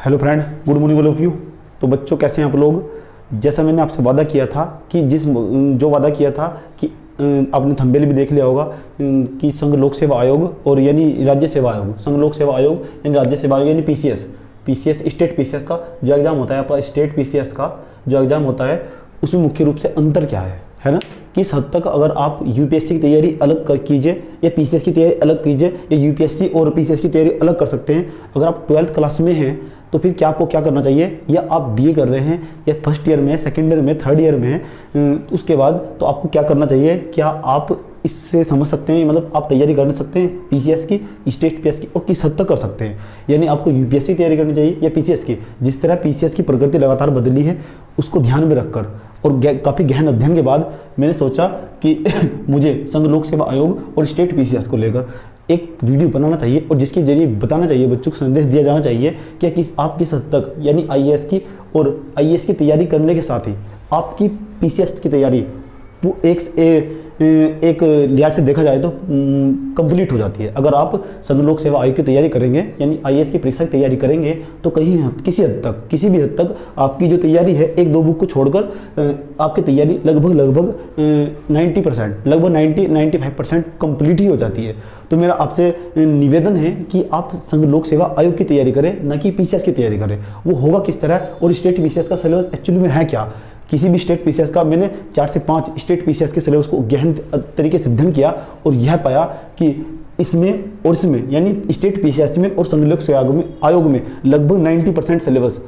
Hello friend, good morning all of you. तो बच्चों कैसे हैं आप लोग। जैसा मैंने आपसे वादा किया था कि जो वादा किया था कि आपने थंबनेल भी देख लिया होगा कि संघ लोक सेवा आयोग और यानी राज्य सेवा आयोग, संघ लोक सेवा आयोग यानी राज्य सेवा आयोग यानी पीसीएस स्टेट पीसीएस का जो एग्ज़ाम होता है, आपका स्टेट पीसीएस का जो एग्ज़ाम होता है उसमें मुख्य रूप से अंतर क्या है ना। किस हद तक अगर आप यूपीएससी की तैयारी अलग कीजिए या पीसीएस की तैयारी अलग कीजिए या यूपीएससी और पीसीएस की तैयारी अलग कर सकते हैं। अगर आप 12th क्लास में हैं तो फिर क्या आपको क्या करना चाहिए, या आप बीए कर रहे हैं या फर्स्ट ईयर में, सेकंड ईयर में, थर्ड ईयर में हैं, उसके बाद तो आपको क्या करना चाहिए। क्या आप इससे समझ सकते हैं, मतलब आप तैयारी कर सकते हैं पीसीएस की, स्टेट पीसीएस की, और किस हद तक कर सकते हैं। यानी आपको यूपीएससी की तैयारी करनी चाहिए या पीसीएस की। जिस तरह पीसीएस की प्रकृति लगातार बदली है उसको ध्यान में रखकर और काफ़ी गहन अध्ययन के बाद मैंने सोचा कि मुझे संघ लोक सेवा आयोग और स्टेट पीसीएस को लेकर एक वीडियो बनाना चाहिए और जिसके जरिए बताना चाहिए, बच्चों को संदेश दिया जाना चाहिए कि आप किस हद तक यानी आईएएस की और आईएएस की तैयारी करने के साथ ही आपकी पीसीएस की तैयारी वो एक लिहाज से देखा जाए तो कंप्लीट हो जाती है। अगर आप संघ लोक सेवा आयोग की तैयारी करेंगे यानी आईएएस की परीक्षा की तैयारी करेंगे तो किसी हद तक, किसी भी हद तक आपकी जो तैयारी है, एक दो बुक को छोड़कर आपकी तैयारी लगभग 90%, लगभग 90-95% कंप्लीट ही हो जाती है। तो मेरा आपसे निवेदन है कि आप संघ लोक सेवा आयोग की तैयारी करें, न कि पीसीएस की तैयारी करें। वो होगा किस तरह और स्टेट पीसीएस का सिलेबस एक्चुअली में है क्या। किसी भी स्टेट पीसीएस का मैंने 4 से 5 स्टेट पीसीएस के सिलेबस को गहन तरीके से अध्ययन किया और यह पाया कि इसमें और इसमें यानी स्टेट पीसीएस में और संघ लोक सेवा आयोग में लगभग 90% सिलेबस।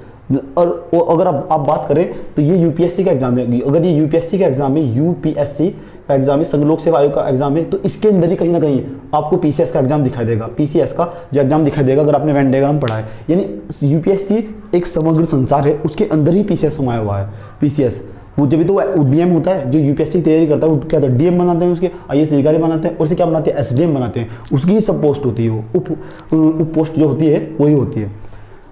और अगर आप बात करें तो ये यूपीएससी का एग्जाम है। अगर ये यूपीएससी का एग्जाम है, यूपीएससी का एग्जाम है, संघ लोक सेवा आयोग का एग्जाम है, तो इसके अंदर ही कहीं ना कहीं आपको पीसीएस का एग्जाम दिखाई देगा। पीसीएस का जो एग्जाम दिखाई देगा अगर आपने वेन डायग्राम पढ़ा है, यानी यूपीएससी एक समग्र संसार है, उसके अंदर ही पीसीएस समाया हुआ है। पीसीएस वो जब भी तो डीएम होता है, जो यूपीएससी की तैयारी करता है वो क्या होता है, डीएम बनाते हैं, उसके आईएएस अधिकारी बनाते हैं, और उसे क्या बनाते हैं, एसडीएम बनाते हैं। उसकी ही सब पोस्ट होती है, वो उप पोस्ट जो होती है वही होती है।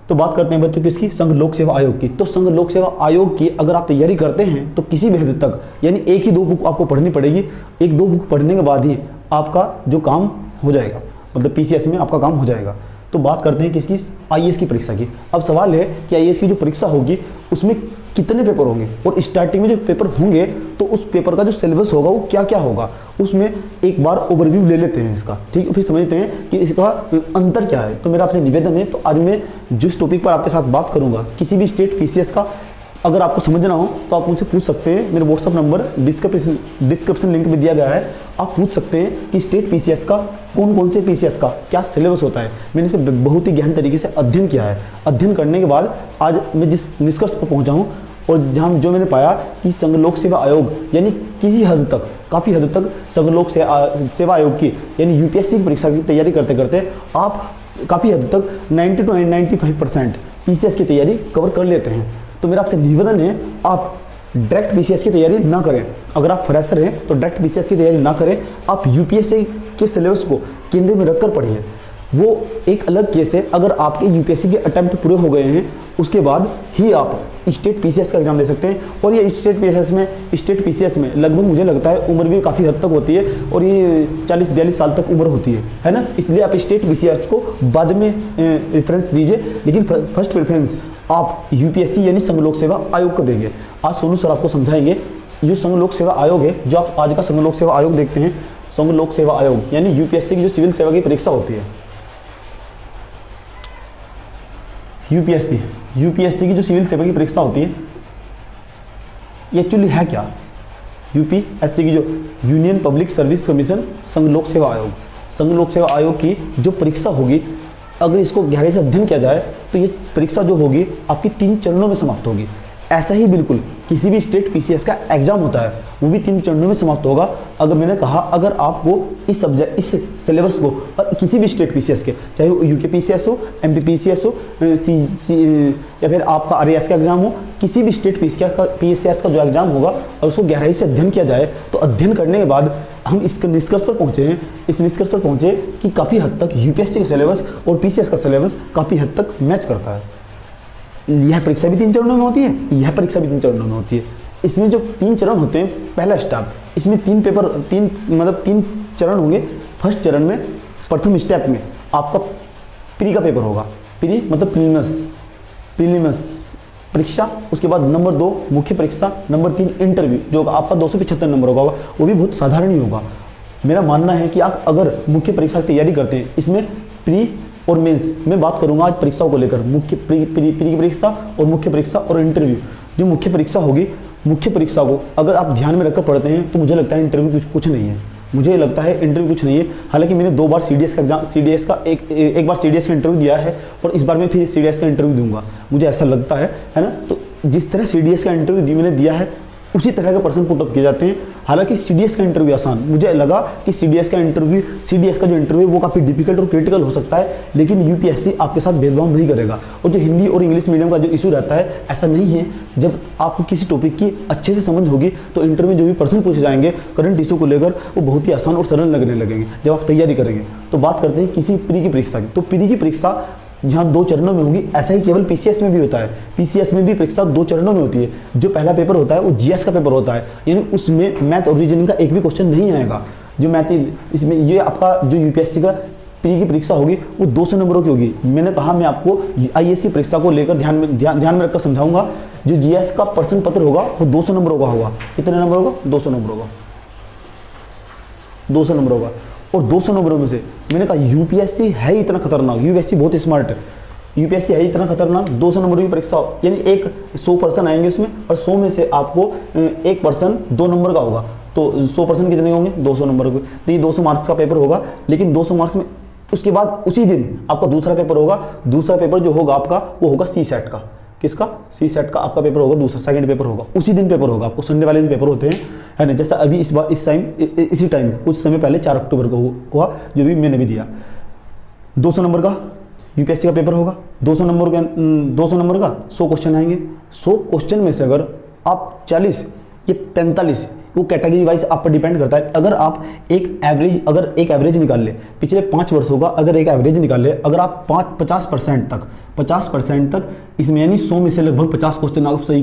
तो बात करते हैं बच्चों किसकी, संघ लोक सेवा आयोग की। तो संघ लोक सेवा आयोग की अगर आप तैयारी करते हैं तो किसी भी हद तक यानी एक ही दो बुक आपको पढ़नी पड़ेगी। एक दो बुक पढ़ने के बाद ही आपका जो काम हो जाएगा, मतलब पीसीएस में आपका काम हो जाएगा। तो बात करते हैं किसकी, आईएएस की परीक्षा की। अब सवाल है कि आईएएस की जो परीक्षा होगी उसमें कितने पेपर होंगे, और स्टार्टिंग में जो पेपर होंगे तो उस पेपर का जो सिलेबस होगा वो क्या क्या होगा, उसमें एक बार ओवरव्यू ले लेते हैं इसका, ठीक है। फिर समझते हैं कि इसका अंतर क्या है। तो मेरा आपसे निवेदन है, तो आज मैं जिस टॉपिक पर आपके साथ बात करूंगा, किसी भी स्टेट पीसीएस का अगर आपको समझना हो तो आप मुझसे पूछ सकते हैं। मेरा व्हाट्सअप नंबर डिस्क्रिप्शन लिंक में दिया गया है। आप पूछ सकते हैं कि स्टेट पीसीएस का कौन से पीसीएस का क्या सिलेबस होता है। मैंने इस पर बहुत ही गहन तरीके से अध्ययन किया है। अध्ययन करने के बाद आज मैं जिस निष्कर्ष पर पहुंचा हूं और जो मैंने पाया कि संघ लोक सेवा आयोग यानी किसी हद तक, काफ़ी हद तक संघ लोक सेवा आयोग की यानी यूपीएससी की परीक्षा की तैयारी करते करते आप काफ़ी हद तक 90 to 95% पीसीएस की तैयारी कवर कर लेते हैं। तो मेरा आपसे निवेदन है आप डायरेक्ट पीसीएस की तैयारी ना करें। अगर आप फ्रेशर हैं तो डायरेक्ट पीसीएस की तैयारी ना करें। आप यूपीएससी के सिलेबस को केंद्र में रखकर पढ़िए। वो एक अलग केस है, अगर आपके यूपीएससी के अटेम्प्ट पूरे हो गए हैं उसके बाद ही आप स्टेट पीसीएस का एग्जाम दे सकते हैं। और ये स्टेट पीसीएस में लगभग मुझे लगता है उम्र भी काफ़ी हद तक होती है और ये 40-42 साल तक उम्र होती है ना। इसलिए आप स्टेट पीसीएस को बाद में रेफरेंस दीजिए, लेकिन फर्स्ट प्रेफरेंस आप यूपीएससी यानी संघ लोक सेवा आयोग को देंगे। आज सोनू सर आपको समझाएंगे जो संघ लोक सेवा आयोग है, जो आप आज का संघ लोक सेवा आयोग देखते हैं। संघ लोक सेवा आयोग यानी यूपीएससी की जो सिविल सेवा की परीक्षा होती है, यूपीएससी की जो सिविल सेवा की परीक्षा होती है, ये एक्चुअली है क्या। यूपीएससी की जो यूनियन पब्लिक सर्विस कमीशन, संघ लोक सेवा आयोग, संघ लोक सेवा आयोग की जो परीक्षा होगी, अगर इसको गहराई से अध्ययन किया जाए तो ये परीक्षा जो होगी आपकी 3 चरणों में समाप्त होगी। ऐसा ही बिल्कुल किसी भी स्टेट पीसीएस का एग्जाम होता है वो भी 3 चरणों में समाप्त होगा। अगर मैंने कहा अगर आपको इस सब्जेक्ट, इस सिलेबस को किसी भी स्टेट पीसीएस के, चाहे वो यूके पीसीएस हो, एमपी पीसीएस हो, या फिर आपका आरएएस का एग्जाम हो, किसी भी स्टेट पीसीएस का जो एग्जाम होगा और उसको गहराई से अध्ययन किया जाए तो अध्ययन करने के बाद हम इस निष्कर्ष पर पहुंचे कि काफ़ी हद तक यूपीएससी का सिलेबस और पीसीएस का सिलेबस काफ़ी हद तक मैच करता है। यह परीक्षा भी 3 चरणों में होती है, यह परीक्षा भी 3 चरणों में होती है। इसमें जो 3 चरण होते हैं, पहला स्टेप, इसमें 3 चरण होंगे। फर्स्ट चरण में, प्रथम स्टेप में आपका प्री का पेपर होगा। प्री मतलब प्रीलिम्स, प्रीलिम्स परीक्षा, उसके बाद नंबर 2 मुख्य परीक्षा, नंबर 3 इंटरव्यू, जो आपका 275 नंबर होगा, वो भी बहुत साधारण ही होगा। मेरा मानना है कि आप अगर मुख्य परीक्षा की तैयारी करते हैं, इसमें प्री और मेंस, मैं बात करूंगा आज परीक्षाओं को लेकर, मुख्य प्री की परीक्षा और मुख्य परीक्षा और इंटरव्यू। जो मुख्य परीक्षा होगी, मुख्य परीक्षा को अगर आप ध्यान में रखकर पढ़ते हैं तो मुझे लगता है इंटरव्यू कुछ नहीं है, मुझे लगता है इंटरव्यू कुछ नहीं है। हालांकि मैंने 2 बार सीडीएस का एग्जाम, सीडीएस का एक बार सीडीएस का इंटरव्यू दिया है और इस बार मैं फिर सीडीएस का इंटरव्यू दूंगा, मुझे ऐसा लगता है ना। तो जिस तरह सीडीएस का इंटरव्यू मैंने दिया है उसी तरह के प्रश्न पुट अप किए जाते हैं। हालांकि सीडीएस का इंटरव्यू आसान, मुझे लगा कि सीडीएस का जो इंटरव्यू वो काफ़ी डिफिकल्ट और क्रिटिकल हो सकता है, लेकिन यूपीएससी आपके साथ भेदभाव नहीं करेगा। और जो हिंदी और इंग्लिश मीडियम का जो इशू रहता है, ऐसा नहीं है। जब आपको किसी टॉपिक की अच्छे से समझ होगी तो इंटरव्यू जो भी प्रश्न पूछे जाएंगे करंट इशू को लेकर, वो बहुत ही आसान और सरल लगने लगेंगे जब आप तैयारी करेंगे। तो बात करते हैं किसी प्री की परीक्षा की। तो प्री की परीक्षा जहाँ 2 चरणों में होगी, ऐसा ही केवल पीसीएस में भी होता है। पीसीएस में भी परीक्षा 2 चरणों में होती है। जो पहला पेपर होता है वो जीएस का पेपर होता है, यानी उसमें मैथ और रीजनिंग का एक भी क्वेश्चन नहीं आएगा। जो मैथ इसमें ये आपका जो यूपीएससी का प्री की परीक्षा होगी वो 200 नंबरों की होगी। मैंने कहा मैं आपको आईएएस की परीक्षा को लेकर ध्यान में रखकर समझाऊंगा। जो जीएस का प्रश्न पत्र होगा वो 200 नंबरों का होगा। कितने नंबर होगा? 200 नंबरों का, 200 नंबरों का। और 200 नंबरों में से मैंने कहा यूपीएससी है इतना खतरनाक, यूपीएससी बहुत स्मार्ट है, यूपीएससी है इतना खतरनाक। 200 नंबरों की परीक्षा, यानी 100 पर्सन आएंगे उसमें, और 100 में से आपको 1 पर्सन 2 नंबर का होगा। तो 100 पर्सन कितने होंगे? 200 नंबर के। तो ये 200 मार्क्स का पेपर होगा। लेकिन 200 मार्क्स में उसके बाद उसी दिन आपका दूसरा पेपर होगा। दूसरा पेपर जो होगा आपका वो होगा सी सेट का। किसका? सी सेट का आपका पेपर होगा, दूसरा सेकंड पेपर होगा। उसी दिन पेपर होगा, आपको संडे वाले दिन पेपर होते हैं, है ना। जैसा अभी इसी टाइम कुछ समय पहले 4 अक्टूबर को हुआ, जो भी मैंने भी दिया। 200 नंबर का यूपीएससी का पेपर होगा। 200 नंबर का 100 क्वेश्चन आएंगे। 100 क्वेश्चन में से अगर आप 40 या 45, वो कैटेगरी वाइज आप पर डिपेंड करता है। अगर आप एक एवरेज निकाल ले, पिछले 5 वर्षों का अगर एक एवरेज निकाल ले, अगर आप 50% तक इसमें, यानी 100 में से लगभग 50 क्वेश्चन आप सही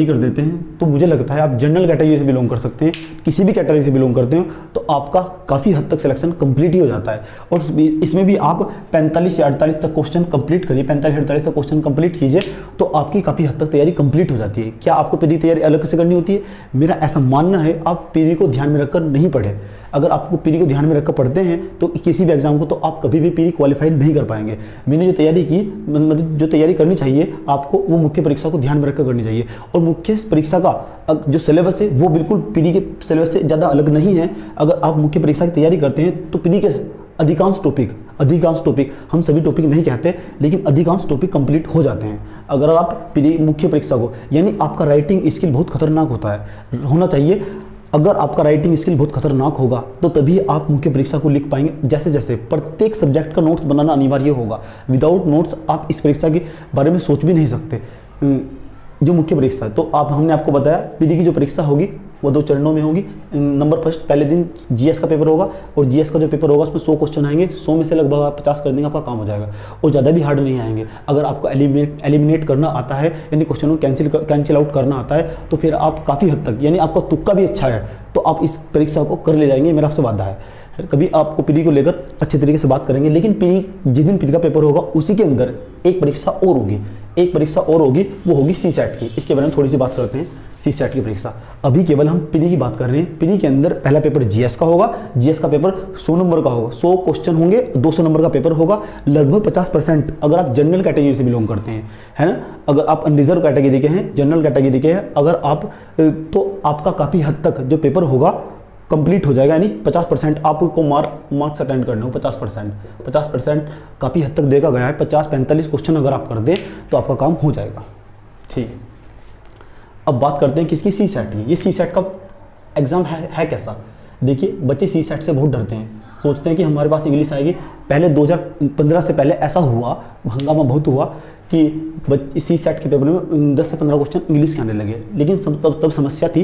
कर देते हैं, तो मुझे लगता है आप जनरल कैटेगरी से बिलोंग कर सकते हैं। किसी भी कैटेगरी से बिलोंग करते हो तो आपका काफ़ी हद तक सिलेक्शन कंप्लीट ही हो जाता है। और इसमें भी आप 45 या 48 तक क्वेश्चन कंप्लीट करिए, 45-48 तक क्वेश्चन कंप्लीट कीजिए तो आपकी काफ़ी हद तक तैयारी कंप्लीट हो जाती है। क्या आपको पीरी तैयारी अलग से करनी होती है? मेरा ऐसा मानना है आप पीरी को ध्यान में रखकर नहीं पढ़े। अगर आपको पीरी को ध्यान में रखकर पढ़ते हैं तो किसी भी एग्जाम को तो आप कभी भी पीरी क्वालिफाइड नहीं कर पाएंगे। मैंने जो तैयारी की, मतलब जो तैयारी करनी चाहिए आपको, वो मुख्य परीक्षा को ध्यान में रखकर करनी चाहिए। और मुख्य परीक्षा का जो सिलेबस है वो बिल्कुल पीरी के सिलेबस से ज़्यादा अलग नहीं है। अगर आप मुख्य परीक्षा की तैयारी करते हैं तो पीरी के अधिकांश टॉपिक, हम सभी टॉपिक नहीं कहते, लेकिन अधिकांश टॉपिक कंप्लीट हो जाते हैं अगर आप पीरी मुख्य परीक्षा को। यानी आपका राइटिंग स्किल बहुत खतरनाक होना चाहिए। अगर आपका राइटिंग स्किल बहुत खतरनाक होगा तो तभी आप मुख्य परीक्षा को लिख पाएंगे। जैसे प्रत्येक सब्जेक्ट का नोट्स बनाना अनिवार्य होगा। विदाउट नोट्स आप इस परीक्षा के बारे में सोच भी नहीं सकते। जो मुख्य परीक्षा है, तो हमने आपको बताया पीरी की जो परीक्षा होगी वो 2 चरणों में होगी। नंबर फर्स्ट, पहले दिन जीएस का पेपर होगा, और जीएस का जो पेपर होगा उसमें 100 क्वेश्चन आएंगे। 100 में से लगभग आप 50 कर देंगे, आपका काम हो जाएगा। और ज़्यादा भी हार्ड नहीं आएंगे। अगर आपको एलिमिनेट करना आता है, यानी क्वेश्चनों को कैंसिल आउट करना आता है, तो फिर आप काफ़ी हद तक, यानी आपका तुक्का भी अच्छा है तो आप इस परीक्षा को कर ले जाएंगे, मेरा आपसे वादा है। कभी आपको पीरी को लेकर अच्छे तरीके से बात करेंगे। लेकिन जिस दिन पीरी का पेपर होगा उसी के अंदर एक परीक्षा और होगी, वो होगी सी सेट की। इसके बारे में थोड़ी सी बात करते हैं। सी सेट की परीक्षा, अभी केवल हम पीरी की बात कर रहे हैं। पीरी के अंदर पहला पेपर जीएस का होगा। जीएस का पेपर 100 नंबर का होगा, 100 क्वेश्चन होंगे, 200 नंबर का पेपर होगा। लगभग 50% अगर आप जनरल कैटेगरी से बिलोंग करते हैं, है ना, अगर आप अनरिजर्व कैटेगरी के हैं, जनरल कैटेगरी के हैं अगर आप, तो आपका काफ़ी हद तक जो पेपर होगा कंप्लीट हो जाएगा। यानी 50% आपको मार्क्स अटेंड करने हो। 50% काफ़ी हद तक देखा गया है। 50-45 क्वेश्चन अगर आप कर दें तो आपका काम हो जाएगा। ठीक है, अब बात करते हैं किसकी? सी सेट की। ये सी सेट का एग्ज़ाम है कैसा? देखिए, बच्चे सी सेट से बहुत डरते हैं, सोचते हैं कि हमारे पास इंग्लिश आएगी। पहले 2015 से पहले ऐसा हुआ, हंगामा बहुत हुआ कि सी सेट के पेपर में 10 से 15 क्वेश्चन इंग्लिश के आने लगे। लेकिन तब समस्या थी,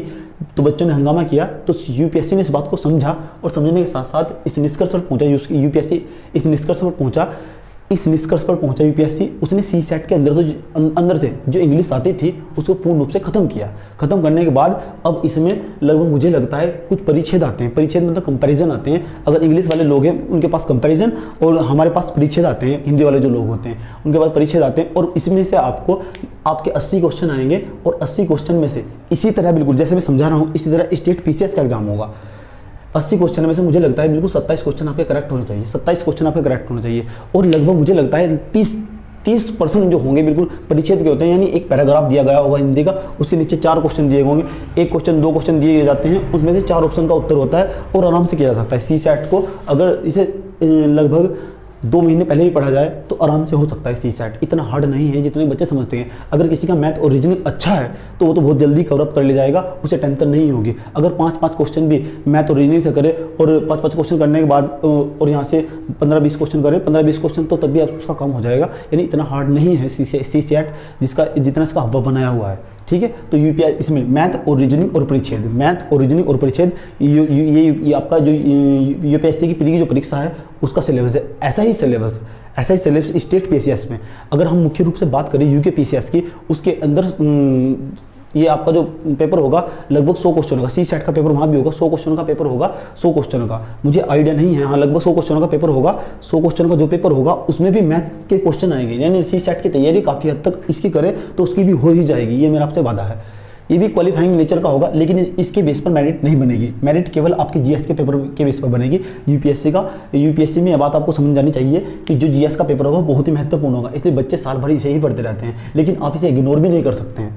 तो बच्चों ने हंगामा किया। तो यूपीएससी ने इस बात को समझा, और समझने के साथ साथ इस निष्कर्ष पर पहुंचा, यूपीएससी इस निष्कर्ष पर पहुंचा इस निष्कर्ष पर पहुंचा यूपीएससी, उसने सी सेट के अंदर तो अंदर से जो इंग्लिश आती थी उसको पूर्ण रूप से खत्म किया। खत्म करने के बाद अब इसमें लगभग मुझे लगता है कुछ परिच्छेद आते हैं, परिच्छेद मतलब कंपैरिजन आते हैं। अगर इंग्लिश वाले लोग हैं उनके पास कंपैरिजन, और हमारे पास परिच्छेद आते हैं, हिंदी वाले जो लोग होते हैं उनके पास परिच्छेद आते हैं। और इसमें से आपको आपके 80 क्वेश्चन आएंगे, और 80 क्वेश्चन में से इसी तरह बिल्कुल जैसे मैं समझा रहा हूँ इसी तरह स्टेट पीसीएस का एग्जाम होगा। 80 क्वेश्चन में से मुझे लगता है बिल्कुल 27 क्वेश्चन आपके करेक्ट होने चाहिए, 27 क्वेश्चन आपके करेक्ट होने चाहिए। और लगभग मुझे लगता है 30% जो होंगे बिल्कुल परिच्छेद के होते हैं, यानी एक पैराग्राफ दिया गया होगा हिंदी का, उसके नीचे 4 क्वेश्चन दिए होंगे, 1 क्वेश्चन 2 क्वेश्चन दिए जाते हैं, उसमें से 4 ऑप्शन का उत्तर होता है और आराम से किया जा सकता है। सी सेट को अगर इसे लगभग 2 महीने पहले ही पढ़ा जाए तो आराम से हो सकता है। सी सेट इतना हार्ड नहीं है जितने बच्चे समझते हैं। अगर किसी का मैथ और रीजनिंग अच्छा है तो वो तो बहुत जल्दी कवर अप कर ले जाएगा, उसे टेंशन नहीं होगी। अगर 5-5 क्वेश्चन भी मैथ और रीजनिंग से करे और 5-5 क्वेश्चन करने के बाद और यहाँ से 15-20 क्वेश्चन करे, 15-20 क्वेश्चन तो तब भी उसका काम हो जाएगा। यानी इतना हार्ड नहीं है सी सेट जिसका जितना इसका हवा बनाया हुआ है। ठीक है, तो यूपीआई इसमें मैथ और रीजनिंग और परिच्छेद, मैथ और रीजनिंग और परिच्छेद, ये आपका जो यूपीएससी की प्री की जो परीक्षा है उसका सिलेबस है। ऐसा ही सिलेबस स्टेट पीसीएस में। अगर हम मुख्य रूप से बात करें यूके पीसीएस की, उसके अंदर ये आपका जो पेपर होगा लगभग 100 क्वेश्चन का, सी सेट का पेपर वहाँ भी होगा, 100 क्वेश्चन का पेपर होगा, 100 क्वेश्चन का मुझे आइडिया नहीं है, हाँ लगभग 100 क्वेश्चन का पेपर होगा। 100 क्वेश्चन का जो पेपर होगा उसमें भी मैथ के क्वेश्चन आएंगे, यानी सी सेट की तैयारी काफ़ी हद तक इसकी करे तो उसकी भी हो ही जाएगी, ये मेरा आपसे वादा है। ये भी क्वालिफाइंग नेचर का होगा, लेकिन इसके बेस पर मेरिट नहीं बनेगी। मेरिट केवल आपकी जीएस के पेपर के बेस पर बनेगी यूपीएससी का। यूपीएससी में यह बात आपको समझ जानी चाहिए कि जो जीएस का पेपर होगा बहुत ही महत्वपूर्ण होगा, इसलिए बच्चे साल भर इसे ही पढ़ते रहते हैं। लेकिन आप इसे इग्नोर भी नहीं कर सकते हैं,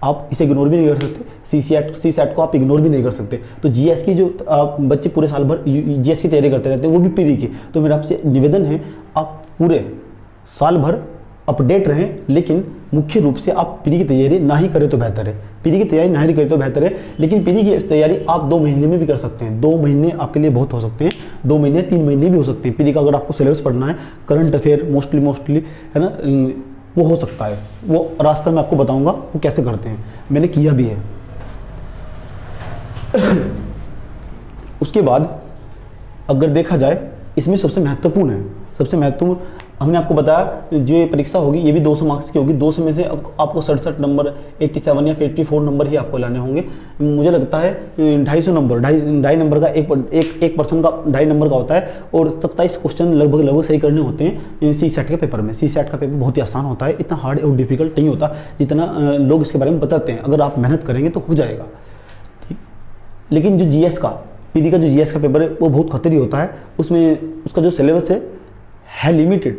आप इसे इग्नोर भी नहीं कर सकते। सी सेट को आप इग्नोर भी नहीं कर सकते। तो जीएस की जो बच्चे पूरे साल भर जीएस की तैयारी करते रहते हैं, वो भी प्री की, तो मेरा आपसे निवेदन है आप पूरे साल भर अपडेट रहें, लेकिन मुख्य रूप से आप प्री की तैयारी ना ही करें तो बेहतर है। प्री की तैयारी ना ही करें तो बेहतर है, लेकिन प्री की तैयारी आप 2 महीने में भी कर सकते हैं। 2 महीने आपके लिए बहुत हो सकते हैं, 2 महीने 3 महीने भी हो सकते हैं। प्री का अगर आपको सिलेबस पढ़ना है, करंट अफेयर मोस्टली है ना, वो हो सकता है। वो रास्ता मैं आपको बताऊंगा वो कैसे करते हैं, मैंने किया भी है। उसके बाद अगर देखा जाए इसमें सबसे महत्वपूर्ण है, सबसे महत्वपूर्ण हमने आपको बताया जो ये परीक्षा होगी ये भी 200 मार्क्स की होगी। 200 में से आपको 67 नंबर, 87 या 84 नंबर ही आपको लाने होंगे। मुझे लगता है 250 नंबर, 2.5 नंबर का एक पर्सन का 2.5 नंबर का होता है, और 27 क्वेश्चन लगभग सही करने होते हैं सी सेट के पेपर में। सी सेट का पेपर बहुत ही आसान होता है, इतना हार्ड और डिफिकल्ट नहीं होता जितना लोग इसके बारे में बताते हैं। अगर आप मेहनत करेंगे तो हो जाएगा। ठीक, लेकिन जो जीएस का प्री का जो जीएस का पेपर है वो बहुत खतरी होता है। उसमें उसका जो सिलेबस है लिमिटेड,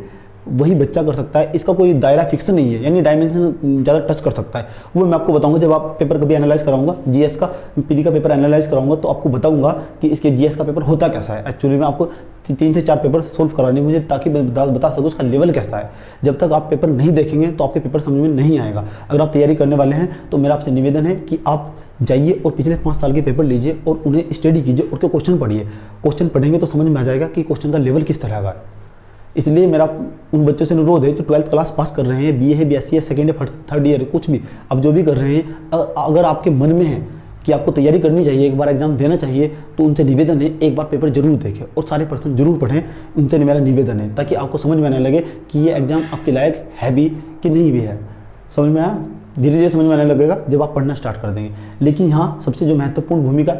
वही बच्चा कर सकता है। इसका कोई दायरा फिक्स नहीं है, यानी डायमेंशन ज़्यादा टच कर सकता है। वो मैं आपको बताऊंगा जब आप पेपर कभी एनालाइज कराऊंगा, जीएस का प्री का पेपर एनालाइज कराऊंगा तो आपको बताऊंगा कि इसके जीएस का पेपर होता कैसा है। एक्चुअली में आपको 3 से 4 पेपर सोल्व कराने मुझे, ताकि बता सकूँ उसका लेवल कैसा है। जब तक आप पेपर नहीं देखेंगे तो आपके पेपर समझ में नहीं आएगा। अगर आप तैयारी करने वाले हैं तो मेरा आपसे निवेदन है कि आप जाइए और पिछले 5 साल के पेपर लीजिए और उन्हें स्टडी कीजिए और क्वेश्चन पढ़िए। क्वेश्चन पढ़ेंगे तो समझ में आ जाएगा कि क्वेश्चन का लेवल किस तरह का है। इसलिए मेरा उन बच्चों से अनुरोध है जो 12th क्लास पास कर रहे हैं, बीए है, बीएससी है, सेकेंड या थर्ड ईयर, कुछ भी आप जो भी कर रहे हैं, अगर आपके मन में है कि आपको तैयारी करनी चाहिए, एक बार एग्जाम देना चाहिए, तो उनसे निवेदन है एक बार पेपर जरूर देखें और सारे पर्सन जरूर पढ़ें। उनसे मेरा निवेदन है, ताकि आपको समझ में आने लगे कि ये एग्जाम आपके लायक है भी कि नहीं भी है। समझ में आया? धीरे धीरे समझ में आने लगेगा जब आप पढ़ना स्टार्ट कर देंगे। लेकिन यहाँ सबसे जो महत्वपूर्ण भूमिका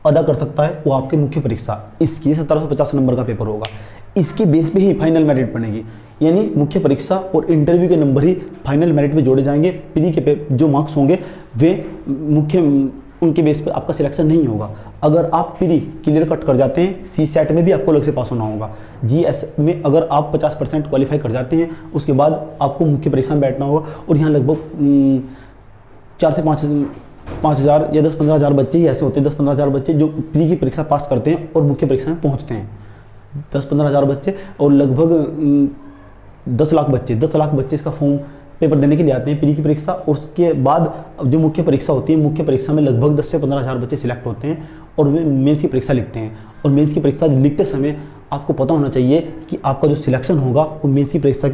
अदा कर सकता है वो आपकी मुख्य परीक्षा, इसकी 1750 नंबर का पेपर होगा। इसके बेस पे ही फाइनल मेरिट बनेगी, यानी मुख्य परीक्षा और इंटरव्यू के नंबर ही फाइनल मेरिट में जोड़े जाएंगे। प्री के जो मार्क्स होंगे वे मुख्य उनके बेस पर आपका सिलेक्शन नहीं होगा। अगर आप प्री क्लियर कट कर जाते हैं, सी सेट में भी आपको अलग से पास होना होगा। जीएस में अगर आप 50% क्वालिफाई कर जाते हैं, उसके बाद आपको मुख्य परीक्षा में बैठना होगा। और यहाँ लगभग 4 से 5,000 या 10-15 हज़ार बच्चे ही ऐसे होते हैं, 10-15 हज़ार बच्चे जो प्री की परीक्षा पास करते हैं और मुख्य परीक्षा में पहुँचते हैं। 10-15 हज़ार बच्चे और लगभग 10 लाख बच्चे इसका फॉर्म पेपर देने के लिए आते हैं प्री की परीक्षा। और उसके बाद जो मुख्य परीक्षा होती है, मुख्य परीक्षा में लगभग 10 से 15 हज़ार बच्चे सिलेक्ट होते हैं और वे मेंस की परीक्षा लिखते हैं। और मेंस की परीक्षा लिखते समय आपको पता होना चाहिए कि आपका जो सिलेक्शन होगा वो मेंस की परीक्षा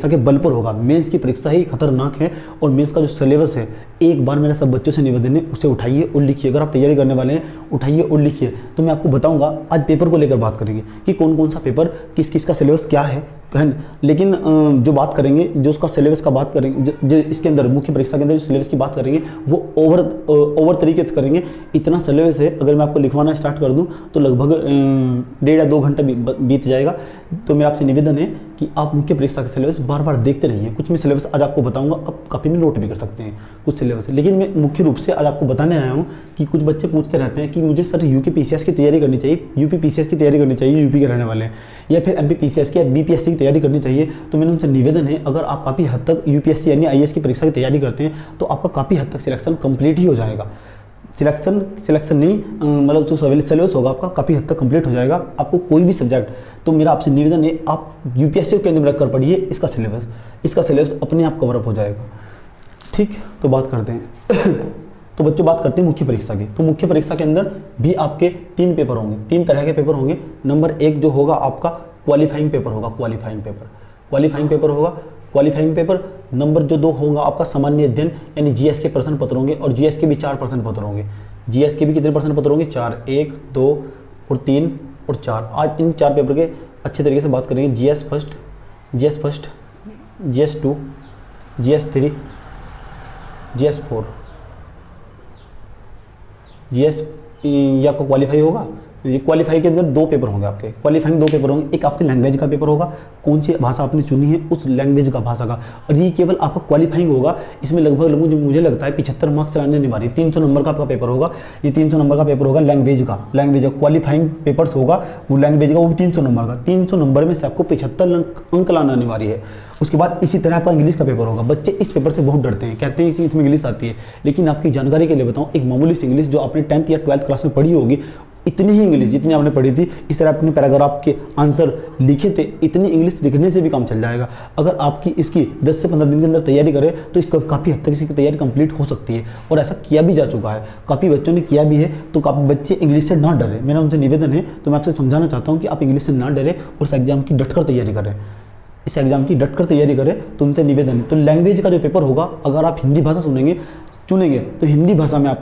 के बल पर होगा। मेंस की परीक्षा ही खतरनाक है और मेंस का जो सिलेबस है एक बार मेरा सब बच्चों से निवेदन है, उसे उठाइए और लिखिए। अगर आप तैयारी करने वाले हैं उठाइए और लिखिए। तो मैं आपको बताऊंगा, आज पेपर को लेकर बात करेंगे कि कौन कौन सा पेपर, किस किस का सिलेबस क्या है लेकिन जो बात करेंगे, जो उसका सिलेबस का बात करेंगे, जो इसके अंदर मुख्य परीक्षा के अंदर जो सिलेबस की बात करेंगे वो ओवर तरीके से करेंगे। इतना सिलेबस है, अगर मैं आपको लिखवाना स्टार्ट कर दूं तो लगभग 1.5 या 2 घंटा बीत जाएगा। तो मेरा आपसे निवेदन है कि आप मुख्य परीक्षा के सिलेबस बार बार देखते रहिए। कुछ मैं सिलेबस आज आपको बताऊंगा, आप कॉपी में नोट भी कर सकते हैं कुछ सिलेबस, लेकिन मैं मुख्य रूप से आज आपको बताने आया हूँ कि कुछ बच्चे पूछते रहते हैं कि मुझे सर यूपी पीसीएस की तैयारी करनी चाहिए, यूपी पीसीएस की तैयारी करनी चाहिए, यूपी के रहने वाले हैं, या फिर एमपी पीसीएस की या बीपीएससी की तैयारी करनी चाहिए। तो मैंने उनसे निवेदन है, अगर आप काफ़ी हद तक यूपीएससी यानी आईएएस की परीक्षा की तैयारी करते हैं तो आपका काफ़ी हद तक सिलेक्शन कंप्लीट ही हो जाएगा। सिलेक्शन नहीं, मतलब जो सिलेबस होगा आपका काफ़ी हद तक कंप्लीट हो जाएगा, आपको कोई भी सब्जेक्ट। तो मेरा आपसे निवेदन है, आप यूपीएससी को केंद्र में रखकर पढ़िए इसका सिलेबस अपने आप कवर अप हो जाएगा। ठीक, तो बात करते हैं तो बच्चों बात करते हैं मुख्य परीक्षा की। तो मुख्य परीक्षा के अंदर भी आपके 3 पेपर होंगे, 3 तरह के पेपर होंगे। नंबर 1 जो होगा आपका क्वालिफाइंग पेपर होगा, क्वालिफाइंग पेपर। नंबर जो 2 होगा आपका सामान्य अध्ययन यानी जीएस के प्रश्न पत्र होंगे, और जीएस के भी 4 प्रश्न पत्र होंगे। जीएस के भी कितने प्रश्न पत्र होंगे? 4, 1, 2 और 3 और 4। आज इन 4 पेपर के अच्छे तरीके से बात करेंगे। GS first, GS 2, GS 3, GS 4। GS ये आपका क्वालिफाई होगा। ये क्वालिफाई के अंदर 2 पेपर होंगे आपके, क्वालिफाइंग 2 पेपर होंगे। एक आपके लैंग्वेज का पेपर होगा, कौन सी भाषा आपने चुनी है उस लैंग्वेज का भाषा का, और ये केवल आपका क्वालिफाइंग होगा। इसमें लगभग मुझे लगता है 75 मार्क्स लाने अनिवार्य। 300 नंबर का आपका पेपर होगा, ये 300 नंबर का पेपर होगा लैंग्वेज का क्वालिफाइंग पेपर्स होगा वो लैंग्वेज का, वो भी 300 नंबर का। 300 नंबर में से आपको 75 अंक लाना अनिवार्य है। उसके बाद इसी तरह आपका इंग्लिश का पेपर होगा। बच्चे इस पेपर से बहुत डरते हैं, कहते हैं इसमें इंग्लिश आती है, लेकिन आपकी जानकारी के लिए बताऊं, एक मामूली सी इंग्लिश जो आपने 10th या 12th क्लास में पढ़ी होगी, इतनी ही इंग्लिश जितनी आपने पढ़ी थी, इस तरह अपने पैराग्राफ के आंसर लिखे थे, इतनी इंग्लिश लिखने से भी काम चल जाएगा। अगर आपकी इसकी 10 से 15 दिन के अंदर तैयारी करें तो इसका काफ़ी हद तक इसकी तैयारी कंप्लीट हो सकती है, और ऐसा किया भी जा चुका है, काफ़ी बच्चों ने किया भी है। तो काफ़ी बच्चे इंग्लिश से ना डरे, मेरा उनसे निवेदन है। तो मैं आपसे समझाना चाहता हूँ कि आप इंग्लिश से ना डरें और इस एग्जाम की डटकर तैयारी करें, तो उनसे निवेदन है। तो लैंग्वेज का जो पेपर होगा, अगर आप हिंदी भाषा चुनेंगे तो हिंदी भाषा में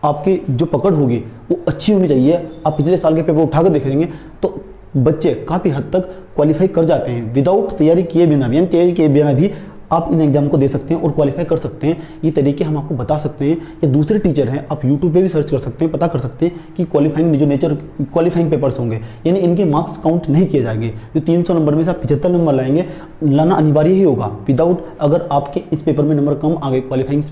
आपकी जो पकड़ होगी वो अच्छी होनी चाहिए। आप पिछले साल के पेपर उठाकर देखेंगे तो बच्चे काफ़ी हद तक क्वालिफाई कर जाते हैं विदाउट तैयारी किए बिना भी, यानी तैयारी किए बिना भी आप इन एग्जाम को दे सकते हैं और क्वालिफाई कर सकते हैं। ये तरीके हम आपको बता सकते हैं। ये दूसरे टीचर हैं, आप यूट्यूब पे भी सर्च कर सकते हैं, पता कर सकते हैं कि क्वालिफाइंग पेपर्स होंगे, यानी इनके मार्क्स काउंट नहीं किए जाएंगे। जो 300 नंबर में से आप 75 नंबर लाएंगे, लाना अनिवार्य ही होगा विदाउट, अगर आपके इस पेपर में नंबर कम आ गए क्वालिफाइंग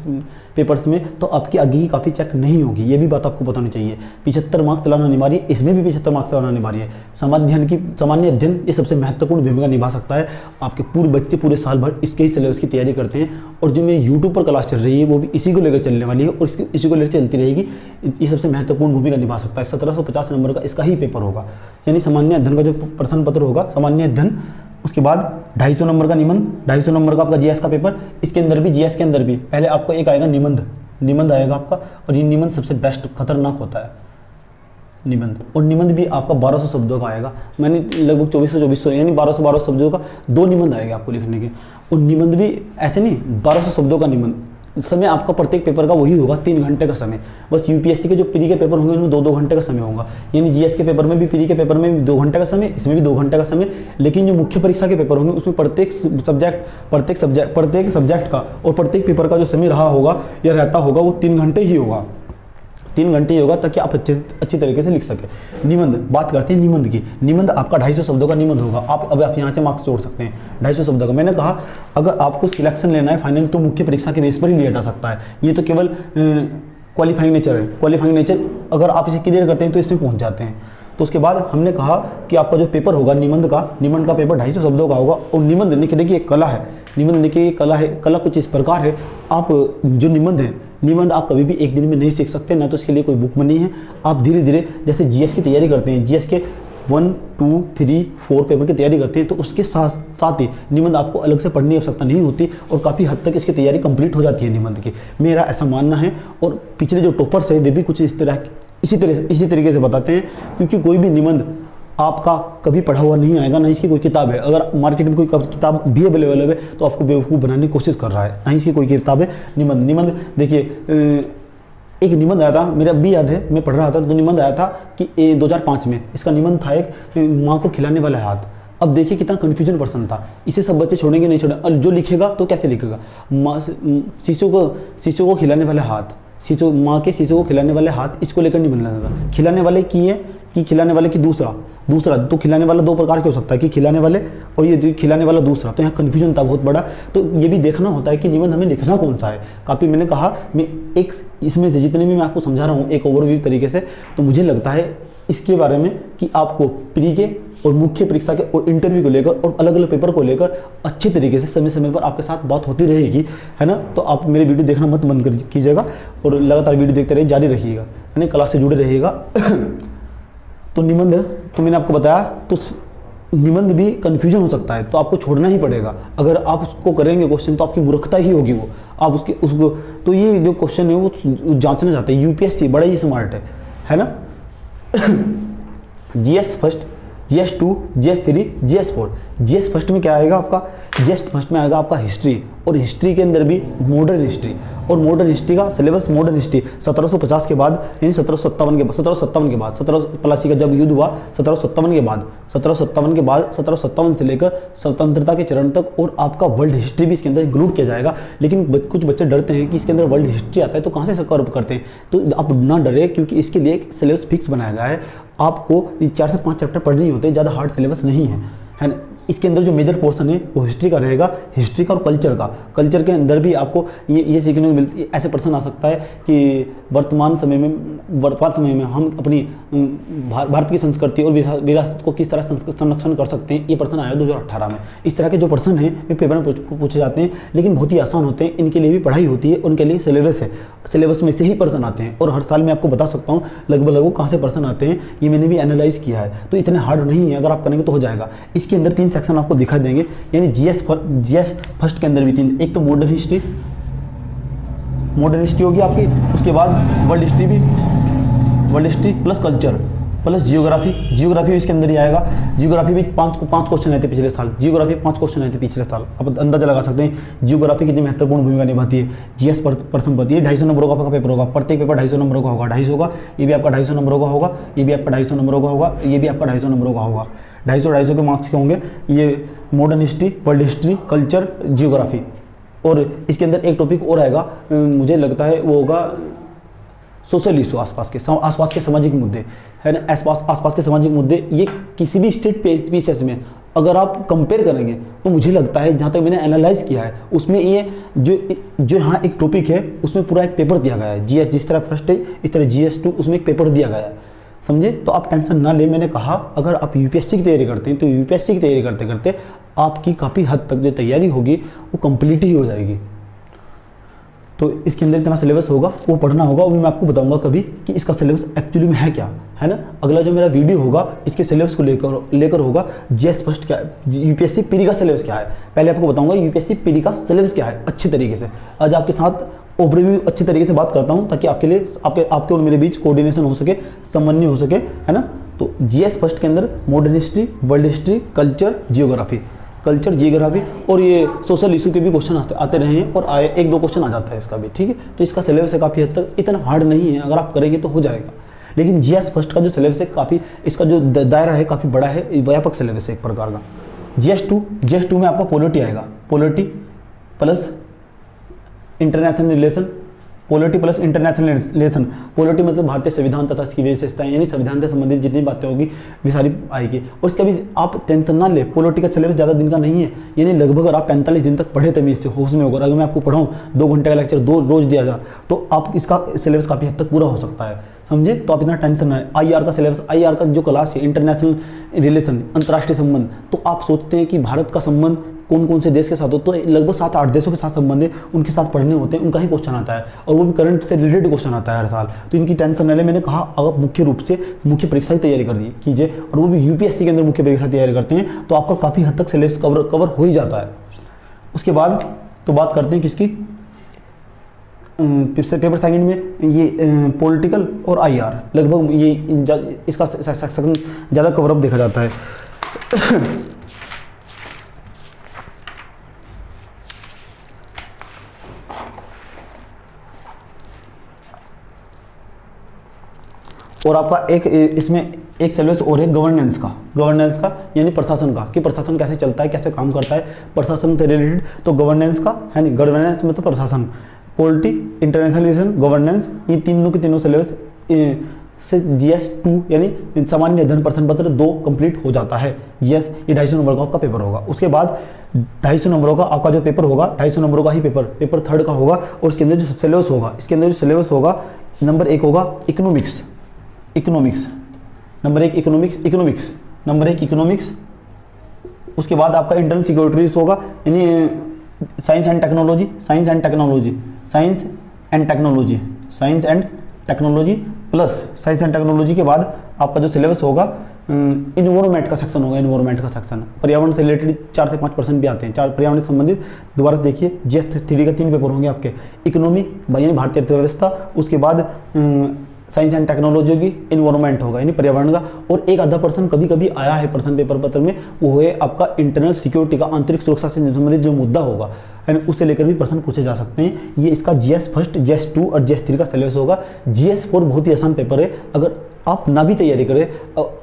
पेपर्स में तो आपकी आगे की काफ़ी चेक नहीं होगी। ये भी बात आपको बतानी चाहिए। 75 मार्क्स लाना अनिवार्य है, इसमें भी 75 मार्क्स लाना अनिवार्य है। सामान्य अध्ययन ये सबसे महत्वपूर्ण भूमिका निभा सकता है। आपके पूरे बच्चे पूरे साल भर इसके ही सिलेबस की तैयारी करते हैं, और जो मेरी यूट्यूब पर क्लास चल रही है वो भी इसी को लेकर चलने वाली है, और इसी को लेकर चलती रहेगी। ये सबसे महत्वपूर्ण भूमिका निभा सकता है। 1750 नंबर का इसका ही पेपर होगा, यानी सामान्य अध्ययन का जो प्रश्न पत्र होगा, सामान्य अध्ययन। उसके बाद 250 नंबर का निबंध, 250 नंबर का आपका जीएस का पेपर। इसके अंदर भी, जीएस के अंदर भी पहले आपको एक आएगा निबंध आएगा आपका, और ये निबंध सबसे बेस्ट खतरनाक होता है निबंध, और निबंध भी आपका 1200 शब्दों का आएगा। मैंने लगभग 2400 यानी 1200 शब्दों का 2 निबंध आएगा आपको लिखने के, और निबंध भी ऐसे नहीं 1200 शब्दों का निबंध। समय आपका प्रत्येक पेपर का वही होगा 3 घंटे का समय। बस यूपीएससी के जो प्री के पेपर होंगे उनमें 2-2 घंटे का समय होगा, यानी जीएस के पेपर में भी, प्री के पेपर में भी 2 घंटे का समय, इसमें भी 2 घंटे का समय। लेकिन जो मुख्य परीक्षा के पेपर होंगे उसमें प्रत्येक सब्जेक्ट का और प्रत्येक पेपर का जो समय रहा होगा या रहता होगा वो 3 घंटे ही होगा, 3 घंटे ही होगा, ताकि आप अच्छी तरीके से लिख सके। निबंध, बात करते हैं निबंध की। निबंध आपका 250 शब्दों का निबंध होगा। आप यहाँ से मार्क्स जोड़ सकते हैं 250 शब्दों का। मैंने कहा अगर आपको सिलेक्शन लेना है फाइनल तो मुख्य परीक्षा के बेस पर ही लिया जा सकता है। ये तो केवल क्वालिफाइंग नेचर है। क्वालिफाइंग नेचर अगर आप इसे क्लियर करते हैं तो इसमें पहुँच जाते हैं। तो उसके बाद हमने कहा कि आपका जो पेपर होगा निबंध का पेपर 250 शब्दों का होगा। और निबंध देखिए एक कला है, निबंध देखिए कला है। कला कुछ इस प्रकार है, आप जो निबंध आप कभी भी एक दिन में नहीं सीख सकते, ना तो इसके लिए कोई बुक बनी है। आप धीरे धीरे जैसे जीएस की तैयारी करते हैं, जीएस के 1, 2, 3, 4 पेपर की तैयारी करते हैं, तो उसके साथ ही निबंध आपको अलग से पढ़ने की आवश्यकता नहीं होती, और काफ़ी हद तक इसकी तैयारी कंप्लीट हो जाती है निबंध की। मेरा ऐसा मानना है। और पिछले जो टॉपर्स है वे भी कुछ इसी तरीके से बताते हैं, क्योंकि कोई भी निबंध आपका कभी पढ़ा हुआ नहीं आएगा, ना इसकी कोई किताब है। अगर मार्केट में कोई किताब भी अवेलेबल है तो आपको बेवकूफ़ बनाने की कोशिश कर रहा है, ना इसकी कोई किताब है। निबंध देखिए, एक निबंध आया था, मेरा अभी याद है, मैं पढ़ रहा था तो निबंध आया था कि 2005 में इसका निबंद था एक माँ को खिलाने वाला हाथ। अब देखिए कितना कन्फ्यूजन पर्सन था, इसे सब बच्चे छोड़ेंगे नहीं छोड़ेंगे, और जो लिखेगा तो कैसे लिखेगा, माँ शिशु को खिलाने वाला हाथ, शिशु माँ के शिशु को खिलाने वाले हाथ, इसको लेकर नहीं बनना था। खिलाने वाले की है कि खिलाने वाले की दूसरा तो खिलाने वाला दो प्रकार के हो सकता है, कि खिलाने वाले और ये खिलाने वाला दूसरा। तो यहाँ कन्फ्यूजन था बहुत बड़ा। तो ये भी देखना होता है कि निबंध हमें लिखना कौन सा है। काफ़ी मैंने कहा, मैं एक इसमें से जितने भी मैं आपको समझा रहा हूँ एक ओवरव्यू तरीके से, तो मुझे लगता है इसके बारे में कि आपको प्री के और मुख्य परीक्षा के और इंटरव्यू को लेकर और अलग अलग पेपर को लेकर अच्छे तरीके से समय समय पर आपके साथ बात होती रहेगी, है ना। तो आप मेरे वीडियो देखना मत बंद कीजिएगा और लगातार वीडियो देखते रहिए, जारी रखिएगा, यानी क्लास से जुड़े रहिएगा। तो निबंध तो मैंने आपको बताया, तो निबंध भी कन्फ्यूजन हो सकता है, तो आपको छोड़ना ही पड़ेगा। अगर आप उसको करेंगे क्वेश्चन तो आपकी मूर्खता ही होगी वो, आप उसको तो ये जो क्वेश्चन है वो जांचना चाहते हैं। यूपीएससी बड़ा ही स्मार्ट है ना। GS first, GS 2, GS 3, GS 4। GS first में क्या आएगा आपका, जीएस फर्स्ट में आएगा आपका हिस्ट्री, और हिस्ट्री के अंदर भी मॉडर्न हिस्ट्री। और मॉडर्न हिस्ट्री का सिलेबस, मॉडर्न हिस्ट्री 1750 के बाद, यानी 1757 के बाद, 1783 का जब युद्ध हुआ, 1757 के बाद, 1757 से लेकर स्वतंत्रता के चरण तक, और आपका वर्ल्ड हिस्ट्री भी इसके अंदर इंक्लूड किया जाएगा। लेकिन कुछ बच्चे डरते हैं कि इसके अंदर वर्ल्ड हिस्ट्री आता है तो कहाँ से कवर करते हैं। तो आप ना डरे, क्योंकि इसके लिए एक सिलेबस फिक्स बनाया गया है। आपको 4 से 5 चैप्टर पढ़ने ही होते हैं, ज़्यादा हार्ड सिलेबस नहीं है ना। इसके अंदर जो मेजर पोर्शन है वो हिस्ट्री का रहेगा, हिस्ट्री का और कल्चर का। कल्चर के अंदर भी आपको ये सीखने को मिलती है। ऐसे पर्सन आ सकता है कि वर्तमान समय में हम अपनी भारत की संस्कृति और विरासत को किस तरह संरक्षण कर सकते हैं, ये पर्सन आया 2018 में। इस तरह के जो पर्सन हैं वे पेपर में पूछे जाते हैं, लेकिन बहुत ही आसान होते हैं। इनके लिए भी पढ़ाई होती है, उनके लिए सिलेबस है, सिलेबस में से ही पर्सन आते हैं। और हर साल मैं आपको बता सकता हूँ लगभग कहाँ से पर्सन आते हैं, ये मैंने भी एनालाइज किया है। तो इतने हार्ड नहीं है, अगर आप करेंगे तो हो जाएगा। इसके अंदर 3 सेक्शन आपको दिखा देंगे, यानी जीएस फर्स्ट के अंदर भी 3, एक तो मॉडर्न हिस्ट्री होगी आपकी, उसके बाद world history plus culture plus geography भी इसके अंदर ही आएगा। जियोग्राफी भी 5 क्वेश्चन आए थे पिछले साल, जियोग्राफी 5 क्वेश्चन आए थे पिछले साल। आप अंदाजा लगा सकते हैं जियोग्राफी कितनी महत्वपूर्ण भूमिका निभाती है। जीएस पर्सन पढ़ती है, 250 नंबरों का पेपर होगा, प्रत्येक पेपर 250 नंबरों का होगा, 250 होगा, ये भी आपका 250 नंबरों का होगा, ये भी आपका 250 नंबरों का होगा, ये भी आपका 250 नंबरों का होगा। 250 के मार्क्स के होंगे। ये modern history, world history, culture, geography. और इसके अंदर एक टॉपिक और आएगा, मुझे लगता है वो होगा सोशल इशू, आसपास के सामाजिक मुद्दे, है ना। आसपास के सामाजिक मुद्दे, ये किसी भी स्टेट पीसीएस में अगर आप कंपेयर करेंगे तो मुझे लगता है, जहाँ तक मैंने एनालाइज किया है, उसमें ये जो यहाँ एक टॉपिक है उसमें पूरा एक पेपर दिया गया है। जीएस जिस तरह फर्स्ट है, इस तरह जीएस 2 उसमें एक पेपर दिया गया है, समझे। तो आप टेंशन ना ले। मैंने कहा अगर आप यूपीएससी की तैयारी करते हैं तो यूपीएससी की तैयारी करते करते आपकी काफ़ी हद तक जो तैयारी होगी वो कंप्लीट ही हो जाएगी। तो इसके अंदर इतना सिलेबस होगा, वो पढ़ना होगा, वो भी मैं आपको बताऊंगा कभी कि इसका सिलेबस एक्चुअली में है क्या, है ना। अगला जो मेरा वीडियो होगा इसके सिलेबस को लेकर होगा। जीएस फर्स्ट क्या है, यूपीएससी प्री का सिलेबस क्या है, पहले आपको बताऊंगा यूपीएससी प्री का सिलेबस क्या है अच्छे तरीके से। आज आपके साथ ओवरव्यू अच्छे तरीके से बात करता हूं, ताकि आपके लिए आपके और मेरे बीच कोऑर्डिनेशन हो सके, समन्वय हो सके, है ना। तो जीएस फर्स्ट के अंदर modern history, world history, culture, geography और ये सोशल इशू के भी क्वेश्चन आते रहे हैं, और 1-2 क्वेश्चन आ जाता है इसका भी, ठीक है। तो इसका सिलेबस है काफ़ी हद तक, इतना हार्ड नहीं है, अगर आप करेंगे तो हो जाएगा। लेकिन जीएस फर्स्ट का जो सिलेबस है काफ़ी, इसका जो दायरा है काफ़ी बड़ा है, व्यापक सिलेबस है एक प्रकार का। जीएस 2 में आपका पॉलिटी आएगा, polity plus international relation, polity मतलब भारतीय संविधान तथा इसकी विशेषताएं, यानी संविधान से संबंधित जितनी बातें होगी वे सारी आएगी। और इसका भी आप टेंशन ना ले, पॉलिटी का सिलेबस ज़्यादा दिन का नहीं है, यानी लगभग अगर आप 45 दिन तक पढ़े तमीज़ से, होश में होकर, अगर मैं आपको पढ़ाऊँ 2 घंटे का लेक्चर 2 रोज दिया जाए तो आप इसका सिलेबस काफ़ी हद तक पूरा हो सकता है, समझे। तो आप इतना टेंशन ना है। आईआर का सिलेबस, आईआर का जो क्लास है इंटरनेशनल रिलेशन, अंतर्राष्ट्रीय संबंध, तो आप सोचते हैं कि भारत का संबंध कौन कौन से देश के साथ हो, तो लगभग 7-8 देशों के साथ संबंध है, उनके साथ पढ़ने होते हैं, उनका ही क्वेश्चन आता है, और वो भी करंट से रिलेटेड क्वेश्चन आता है हर साल। तो इनकी टेंशन न ले। मैंने कहा अगर मुख्य रूप से मुख्य परीक्षा की तैयारी कीजिए, और वो भी यूपीएससी के अंदर मुख्य परीक्षा की तैयारी करते हैं, तो आपका काफ़ी हद तक सिलेबस कवर हो ही जाता है। उसके बाद तो बात करते हैं किसकी, पेपर सेकंड में ये पॉलिटिकल और आईआर लगभग ये इसका सेक्शन ज़्यादा कवरअप देखा जाता है। और आपका एक इसमें एक सिलेबस और है गवर्नेंस का यानी प्रशासन का, कि प्रशासन कैसे चलता है, कैसे काम करता है प्रशासन से रिलेटेड। तो गवर्नेंस का है नहीं, गवर्नेंस में तो प्रशासन, पॉलिटी, इंटरनेशनलाइजेशन, गवर्नेंस, ये तीनों के तीनों सिलेबस से GS 2 यानी सामान्य अध्ययन प्रश्न पत्र 2 कंप्लीट हो जाता है। GS ये 250 नंबर का आपका पेपर होगा। उसके बाद 250 नंबरों का आपका जो पेपर होगा, 250 नंबरों का ही पेपर थर्ड का होगा। और इसके अंदर जो सिलेबस होगा, नंबर 1 होगा इकोनॉमिक्स, नंबर 1 इकोनॉमिक्स। उसके बाद आपका इंटरनल सिक्योरिटीज होगा, यानी science and technology plus science and technology के बाद आपका जो सिलेबस होगा इन्वायरमेंट का सेक्शन होगा। पर्यावरण से रिलेटेड 4 से 5% भी आते हैं, 4 पर्यावरण से संबंधित। दोबारा देखिए GS 3 का 3 पेपर होंगे आपके, इकोनॉमी यानी भारतीय अर्थव्यवस्था, उसके बाद साइंस एंड टेक्नोलॉजी की इन्वायरमेंट होगा यानी पर्यावरण का। और एक आधा पर्सन कभी कभी आया है प्रश्न पेपर पत्र में, वो है आपका इंटरनल सिक्योरिटी का, आंतरिक सुरक्षा से संबंधित जो मुद्दा होगा यानी उससे लेकर भी प्रश्न पूछे जा सकते हैं। ये इसका GS 1, GS 2 और GS 3 का सिलेबस होगा। GS 4 बहुत ही आसान पेपर है। अगर आप ना भी तैयारी करें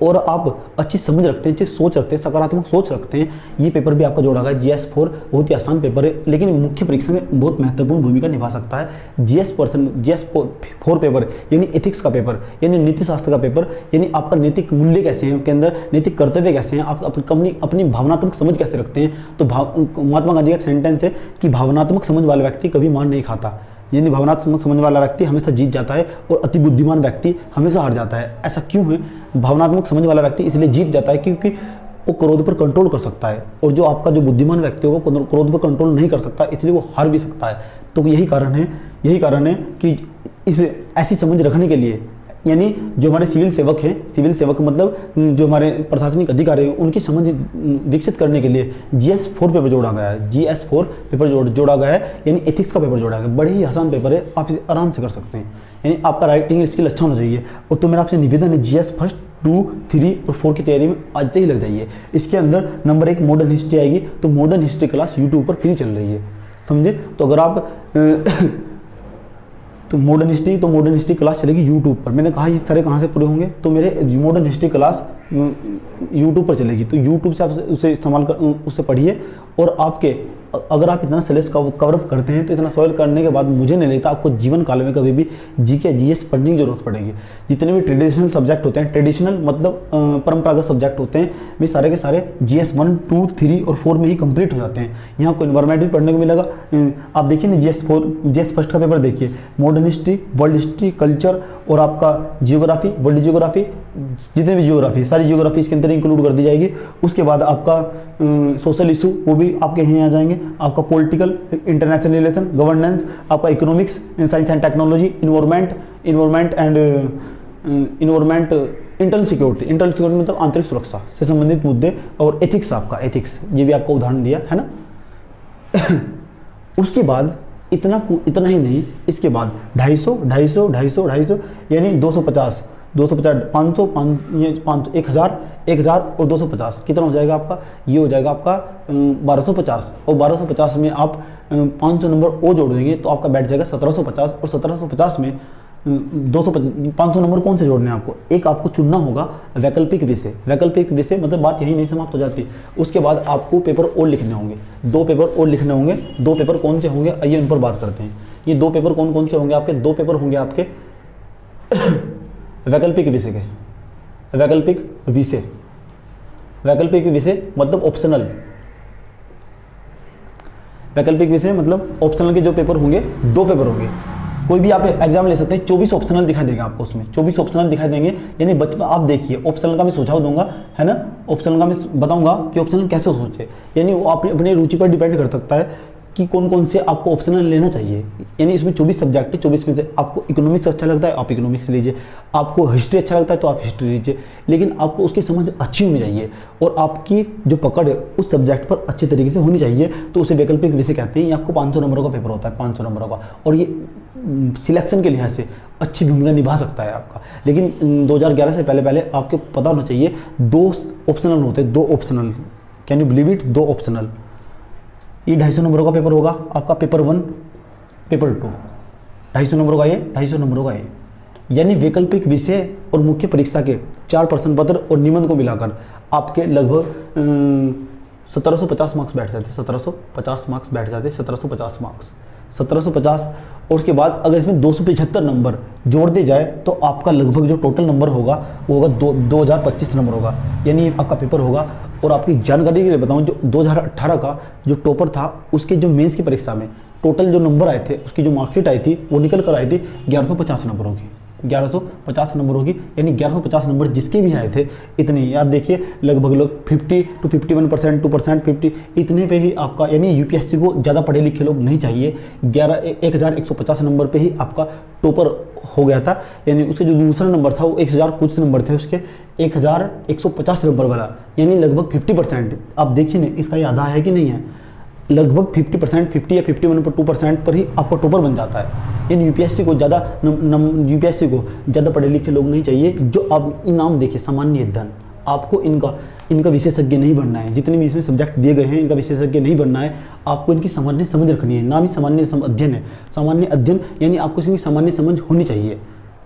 और आप अच्छी समझ रखते हैं, अच्छी सोच रखते हैं, सकारात्मक सोच रखते हैं, ये पेपर भी आपका जोड़ा गया है। GS 4 बहुत ही आसान पेपर है, लेकिन मुख्य परीक्षा में बहुत महत्वपूर्ण भूमिका निभा सकता है। GS 4 पेपर यानी एथिक्स का पेपर, यानी नीति शास्त्र का पेपर, यानी आपका नैतिक मूल्य कैसे हैं, आपके अंदर नैतिक कर्तव्य कैसे हैं, आप अपनी भावनात्मक समझ कैसे रखते हैं। तो महात्मा गांधी का एक सेंटेंस है कि भावनात्मक समझ वाला व्यक्ति कभी मार नहीं खाता, यानी भावनात्मक समझ वाला व्यक्ति हमेशा जीत जाता है और अति बुद्धिमान व्यक्ति हमेशा हार जाता है। ऐसा क्यों है? भावनात्मक समझ वाला व्यक्ति इसलिए जीत जाता है क्योंकि वो क्रोध पर कंट्रोल कर सकता है, और जो आपका जो बुद्धिमान व्यक्ति होगा वो क्रोध पर कंट्रोल नहीं कर सकता, इसलिए वो हार भी सकता है। तो यही कारण है कि इसे ऐसी समझ रखने के लिए, यानी जो हमारे सिविल सेवक मतलब जो हमारे प्रशासनिक अधिकारी हैं, उनकी समझ विकसित करने के लिए GS 4 पेपर जोड़ा गया है। GS 4 पेपर जोड़ा गया है, यानी एथिक्स का पेपर जोड़ा गया है। बड़े ही आसान पेपर है, आप इसे आराम से कर सकते हैं, यानी आपका राइटिंग स्किल अच्छा होना चाहिए। और तो मेरा आपसे निवेदन है, GS 1, 2, 3 और 4 की तैयारी में आज से ही लग जाइए। इसके अंदर नंबर 1 मॉडर्न हिस्ट्री आएगी, तो मॉडर्न हिस्ट्री क्लास यूट्यूब पर फ्री चल रही है, समझे। तो अगर आप तो मॉडर्न हिस्ट्री क्लास चलेगी यूट्यूब पर। मैंने कहा ये सारे कहाँ से पूरे होंगे, तो मेरे मॉडर्न हिस्ट्री क्लास यूट्यूब पर चलेगी। तो यूट्यूब से आप उसे इस्तेमाल कर, उससे पढ़िए। और आपके अगर आप इतना सिलेबस कवरअप करते हैं, तो इतना सवाल करने के बाद मुझे नहीं लगता आपको जीवन काल में कभी भी GK GS पढ़ने की जरूरत पड़ेगी। जितने भी ट्रेडिशनल सब्जेक्ट होते हैं, ट्रेडिशनल मतलब परंपरागत सब्जेक्ट होते हैं, वे सारे के सारे GS 1, 2, 3 और 4 में ही कंप्लीट हो जाते हैं। यहाँ आपको इन्वायरमेंट भी पढ़ने को मिलेगा। आप देखिए ना, GS 1 का पेपर देखिए, modern history, world history, culture और आपका जियोग्राफी, वर्ल्ड जियोग्राफी, जितने भी जियोग्राफी, सारी जियोग्राफी इसके अंदर इंक्लूड कर दी जाएगी। उसके बाद आपका सोशल इशू, वो भी आपके यहीं आ जाएंगे। आपका पॉलिटिकल, इंटरनेशनल रिलेशन, गवर्नेंस, आपका economics, science and technology, environment and internal security मतलब आंतरिक सुरक्षा से संबंधित मुद्दे, और एथिक्स, आपका एथिक्स, ये भी आपको उदाहरण दिया है ना। उसके बाद इतना ही नहीं, इसके बाद 250 यानी 250, 500, 1000 और 250 कितना हो जाएगा आपका? ये हो जाएगा आपका 1250। और 1250 में आप 500 नंबर और जोड़ देंगे तो आपका बैठ जाएगा 1750। और 1750 में 500 नंबर कौन से जोड़ने हैं आपको? एक आपको चुनना होगा वैकल्पिक विषय, मतलब बात यही नहीं समाप्त हो जाती। उसके बाद आपको पेपर और लिखने होंगे, 2 पेपर और लिखने होंगे। 2 पेपर कौन से होंगे, आइए उन पर बात करते हैं। ये 2 पेपर कौन से होंगे आपके? 2 पेपर होंगे आपके वैकल्पिक विषय मतलब ऑप्शनल, ऑप्शनल के जो पेपर होंगे, 2 पेपर होंगे। कोई भी आप एग्जाम ले सकते हैं, 24 ऑप्शनल दिखाई देगा आपको, उसमें 24 ऑप्शनल दिखाई देंगे। यानी बचपन आप देखिए, ऑप्शनल का मैं सुझाव दूंगा, है ना, ऑप्शनल का मैं बताऊंगा कि ऑप्शनल कैसे सोचे, यानी वो अपनी रुचि पर डिपेंड कर सकता है। कि कौन कौन से आपको ऑप्शनल लेना चाहिए। यानी इसमें 24 सब्जेक्ट है, 24 में से आपको इकोनॉमिक्स अच्छा लगता है आप इकोनॉमिक्स लीजिए, आपको हिस्ट्री अच्छा लगता है तो आप हिस्ट्री लीजिए, लेकिन आपको उसकी समझ अच्छी होनी चाहिए और आपकी जो पकड़ है उस सब्जेक्ट पर अच्छे तरीके से होनी चाहिए, तो उसे वैकल्पिक विषय कहते हैं। ये आपको 500 नंबरों का पेपर होता है, 500 नंबरों का, और ये सिलेक्शन के लिहाज से अच्छी भूमिका निभा सकता है आपका। लेकिन 2011 से पहले पहले आपको पता होना चाहिए 2 ऑप्शनल होते हैं, 2 optional, can you believe it, 2 optional. ये 250 नंबरों का पेपर होगा आपका, पेपर 1 पेपर 2, 250 नंबरों का ये, 250 नंबरों का ये। यानी वैकल्पिक विषय और मुख्य परीक्षा के 4 प्रश्न पत्र और निबंध को मिलाकर आपके लगभग 1750 मार्क्स बैठ जाते, 1750 मार्क्स बैठ जाते, 1750 मार्क्स, 1750। और उसके बाद अगर इसमें 275 नंबर जोड़ दिए जाए तो आपका लगभग जो टोटल नंबर होगा वो होगा 2025 नंबर होगा, यानी आपका पेपर होगा। और आपकी जानकारी के लिए बताऊं, जो 2018 का जो टॉपर था उसके जो मेंस की परीक्षा में टोटल जो नंबर आए थे, उसकी जो मार्कशीट आई थी वो निकल कर आई थी 1150 नंबरों की, 1150 नंबरों की। यानी 1150 नंबर जिसके भी आए थे इतने ही, आप देखिए लगभग लोग 50 to 51%, 2%, 50 इतने पे ही आपका, यानी यूपीएससी को ज़्यादा पढ़े लिखे लोग नहीं चाहिए। 1150 नंबर पे ही आपका टॉपर हो गया था। यानी उसके जो दूसरा नंबर था वो 1000 कुछ नंबर थे उसके, 1150 नंबर वाला, यानी लगभग 50%। आप देखिए ना इसका ये आधा है कि नहीं है, लगभग 50%, 50 या 51% पर ही आपका टॉपर बन जाता है। यानी यूपीएससी को ज़्यादा पढ़े लिखे लोग नहीं चाहिए। जो आप इनाम देखिए सामान्य अध्ययन, आपको इनका विशेषज्ञ नहीं बनना है। जितने भी इसमें सब्जेक्ट दिए गए हैं इनका विशेषज्ञ नहीं बनना है, आपको इनकी सामान्य समझ रखनी है। नाम ही सामान्य अध्ययन है, सामान्य अध्ययन, यानी आपको इसकी सामान्य समझ होनी चाहिए,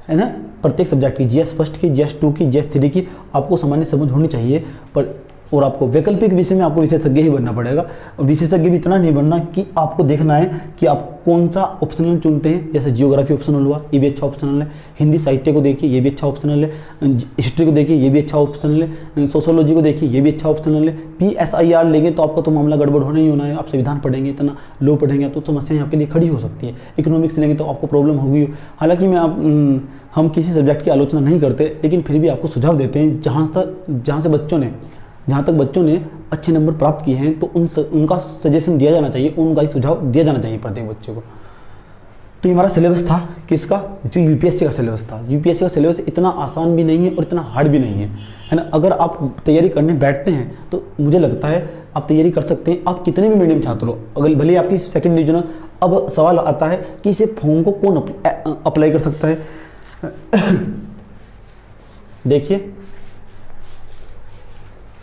है ना। प्रत्येक सब्जेक्ट की, जीएस फर्स्ट की, जीएस 2 की, जीएस 3 की आपको सामान्य समझ होनी चाहिए। पर और आपको वैकल्पिक विषय में आपको विशेषज्ञ ही बनना पड़ेगा। विशेषज्ञ भी इतना नहीं बनना कि आपको देखना है कि आप कौन सा ऑप्शनल चुनते हैं। जैसे जियोग्राफी ऑप्शनल हुआ, ये भी अच्छा ऑप्शनल है। हिंदी साहित्य को देखिए, ये भी अच्छा ऑप्शनल है। हिस्ट्री को देखिए, ये भी अच्छा ऑप्शनल है। सोशोलॉजी को देखिए, ये भी अच्छा ऑप्शनल है। PSIR लेंगे तो आपका तो मामला गड़बड़ होना ही होना है। आप संविधान पढ़ेंगे, इतना लो पढ़ेंगे तो समस्याएं आपके लिए खड़ी हो सकती है। इकोनॉमिक्स लेंगे तो आपको प्रॉब्लम होगी। हालांकि हम किसी सब्जेक्ट की आलोचना नहीं करते, लेकिन फिर भी आपको सुझाव देते हैं जहाँ तक बच्चों ने अच्छे नंबर प्राप्त किए हैं तो उनका सजेशन दिया जाना चाहिए, उनका ही सुझाव दिया जाना चाहिए प्रत्येक बच्चे को। तो ये हमारा सिलेबस था किसका, जो यूपीएससी का सिलेबस था। यूपीएससी का सिलेबस इतना आसान भी नहीं है और इतना हार्ड भी नहीं है ना। अगर आप तैयारी करने बैठते हैं तो मुझे लगता है आप तैयारी कर सकते हैं। आप कितने भी मीडियम छात्र हो, अगर भले आपकी सेकंड डिवीजन हो, अब सवाल आता है कि इसे फॉर्म को कौन अप्लाई कर सकता है। देखिए,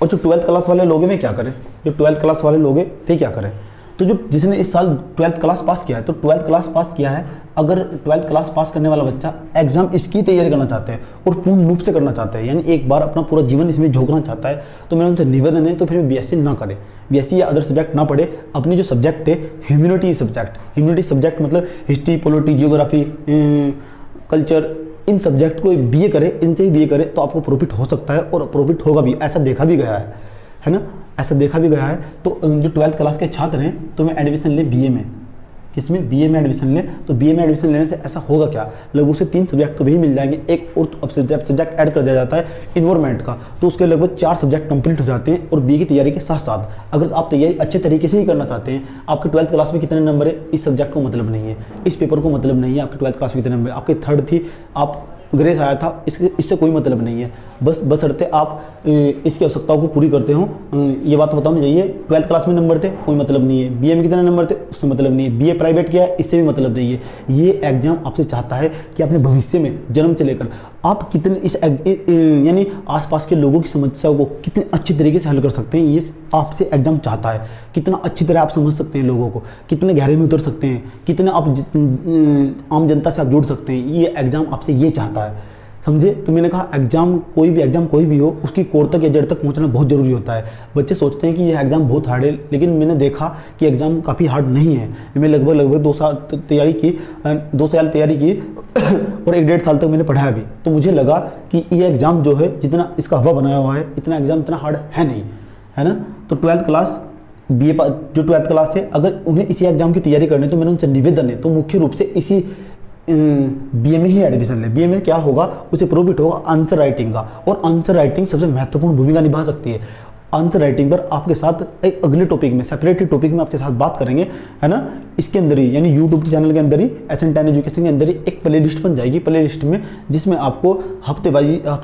और जो 12th क्लास वाले लोग हैं वे क्या करें, जो 12th क्लास वाले लोग हैं वे क्या करें। तो जो जिसने इस साल 12th क्लास पास किया है, तो 12th क्लास पास किया है, अगर 12th क्लास पास करने वाला बच्चा एग्जाम इसकी तैयारी करना चाहते हैं और पूर्ण रूप से करना चाहते हैं, यानी एक बार अपना पूरा जीवन इसमें झोंकना चाहता है, तो मेरा उनसे निवेदन है तो फिर बीएससी ना करे, बीएससी या अदर सब्जेक्ट ना पढ़े। अपनी जो सब्जेक्ट है ह्यूमैनिटी सब्जेक्ट मतलब हिस्ट्री, पॉलिटी, जियोग्राफी, कल्चर, इन सब्जेक्ट को बीए करे, इनसे ही बीए करे तो आपको प्रॉफिट हो सकता है और प्रॉफिट होगा भी, ऐसा देखा भी गया है ना, ऐसा देखा भी गया है। तो जो 12th क्लास के छात्र हैं तो मैं एडमिशन ले बीए में, किसमें, बीए में एडमिशन ले। तो बीए में एडमिशन लेने से ऐसा होगा क्या, लगभग से 3 सब्जेक्ट तो वही मिल जाएंगे। एक और अब सब्जेक्ट ऐड कर दिया जाता है इन्वायरमेंट का, तो उसके लगभग 4 सब्जेक्ट कंप्लीट हो जाते हैं। और बीए की तैयारी के साथ साथ अगर आप तैयारी अच्छे तरीके से ही करना चाहते हैं, आपके 12th क्लास में कितने नंबर है इस सब्जेक्ट को मतलब नहीं है, इस पेपर को मतलब नहीं है आपके 12th क्लास में कितने नंबर, आपके 3rd थी, आप ग्रेस आया था, इससे कोई मतलब नहीं है। बशर्ते आप इसकी आवश्यकताओं को पूरी करते हो। ये बात तो बतानी चाहिए, 12th क्लास में नंबर थे कोई मतलब नहीं है, बीए में कितने नंबर थे उससे मतलब नहीं है, बीए प्राइवेट किया है इससे भी मतलब नहीं है। ये एग्जाम आपसे चाहता है कि अपने भविष्य में जन्म से लेकर आप कितने यानी आसपास के लोगों की समस्याओं को कितने अच्छी तरीके से हल कर सकते हैं, ये आपसे एग्जाम चाहता है। कितना अच्छी तरह आप समझ सकते हैं लोगों को, कितने गहरे में उतर सकते हैं, कितने आप आम जनता से आप जुड़ सकते हैं, ये एग्जाम आपसे ये चाहता है, समझे। तो मैंने कहा एग्जाम कोई भी हो, उसकी कोर तक या जड़ तक पहुंचना बहुत जरूरी होता है। बच्चे सोचते हैं कि यह एग्जाम बहुत हार्ड है, लेकिन मैंने देखा कि एग्जाम काफ़ी हार्ड नहीं है। मैं लगभग 2 साल तैयारी की, 2 साल तैयारी की और 1-1.5 साल तक मैंने पढ़ाया भी, तो मुझे लगा कि ये एग्जाम जो है जितना इसका हवा बनाया हुआ है, इतना एग्जाम इतना हार्ड है नहीं, है ना। तो 12th क्लास बीए जो 12th क्लास है, अगर उन्हें इसी एग्जाम की तैयारी करनी है तो मैंने उनसे निवेदन है तो मुख्य रूप से इसी बीए में ही एडमिशन ले। बीए में क्या होगा, उसे प्रॉफिट होगा आंसर राइटिंग का, और आंसर राइटिंग सबसे महत्वपूर्ण भूमिका निभा सकती है। आंसर राइटिंग पर आपके साथ एक अगले टॉपिक में, सेपरेटेड टॉपिक में आपके साथ बात करेंगे, है ना। इसके अंदर ही यानी यूट्यूब के चैनल के अंदर ही SN10 एजुकेशन के अंदर ही एक प्ले लिस्ट बन जाएगी, प्ले लिस्ट में जिसमें आपको हफ्ते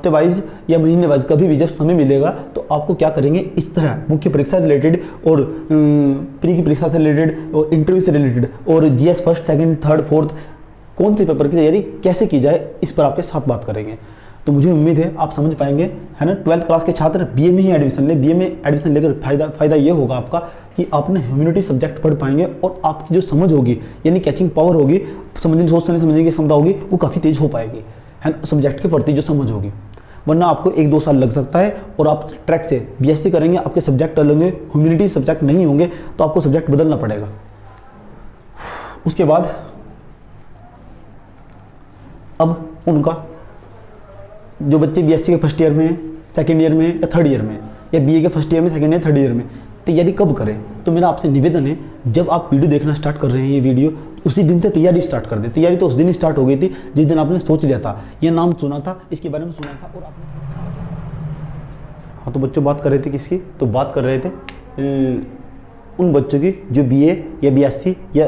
वाइज या महीने वाइज कभी भी जब समय मिलेगा तो आपको क्या करेंगे, इस तरह मुख्य परीक्षा से रिलेटेड और प्री की परीक्षा से रिलेटेड और इंटरव्यू से रिलेटेड और GS first second third fourth कौन से पेपर की तैयारी कैसे की जाए, इस पर आपके साथ बात करेंगे। तो मुझे उम्मीद है आप समझ पाएंगे, है ना। 12th क्लास के छात्र BA में ही एडमिशन ले, BA में एडमिशन लेकर फायदा ये होगा आपका कि आपने ह्यूमैनिटी सब्जेक्ट पढ़ पाएंगे और आपकी जो समझ होगी यानी कैचिंग पावर होगी, समझने की क्षमता होगी, वो काफ़ी तेज हो पाएगी, है ना, सब्जेक्ट के प्रति जो समझ होगी। वरना आपको 1-2 साल लग सकता है और आप ट्रैक से BSc करेंगे, आपके सब्जेक्ट अलग होंगे, ह्यूमैनिटी सब्जेक्ट नहीं होंगे तो आपको सब्जेक्ट बदलना पड़ेगा। उसके बाद अब उनका जो बच्चे BSc के फर्स्ट ईयर में, सेकंड ईयर में या थर्ड ईयर में, या BA के फर्स्ट ईयर में, सेकंड ईयर, थर्ड ईयर में तैयारी कब करें, तो मेरा आपसे निवेदन है, जब आप वीडियो देखना स्टार्ट कर रहे हैं, ये वीडियो उसी दिन से तैयारी स्टार्ट कर दें। तैयारी तो उस दिन ही स्टार्ट हो गई थी जिस दिन आपने सोच लिया था, ये नाम सुना था, इसके बारे में सुना था और आपने। हाँ, तो बच्चों बात कर रहे थे किसकी, तो बात कर रहे थे उन बच्चों की जो BA या BSc या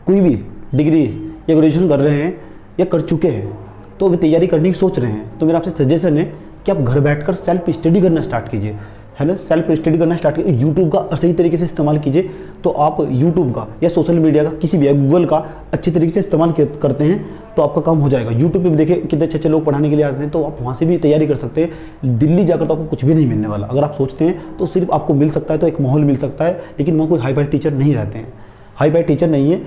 कोई भी डिग्री या ग्रेजुएशन कर रहे हैं या कर चुके हैं, तो वे तैयारी करने की सोच रहे हैं। तो मेरा आपसे सजेशन है कि आप घर बैठकर सेल्फ स्टडी करना स्टार्ट कीजिए, है ना। सेल्फ स्टडी करना स्टार्ट कीजिए, यूट्यूब का सही तरीके से इस्तेमाल कीजिए। तो आप यूट्यूब का या सोशल मीडिया का किसी भी गूगल का अच्छी तरीके से इस्तेमाल करते हैं तो आपका काम हो जाएगा। यूट्यूब पे भी देखिए कितने अच्छे लोग पढ़ाने के लिए आते हैं, तो आप वहाँ से भी तैयारी कर सकते हैं। दिल्ली जाकर तो आपको कुछ भी नहीं मिलने वाला, अगर आप सोचते हैं तो सिर्फ आपको मिल सकता है तो एक माहौल मिल सकता है, लेकिन वहाँ कोई हाई फाई टीचर नहीं रहते हैं, हाई फाई टीचर नहीं है।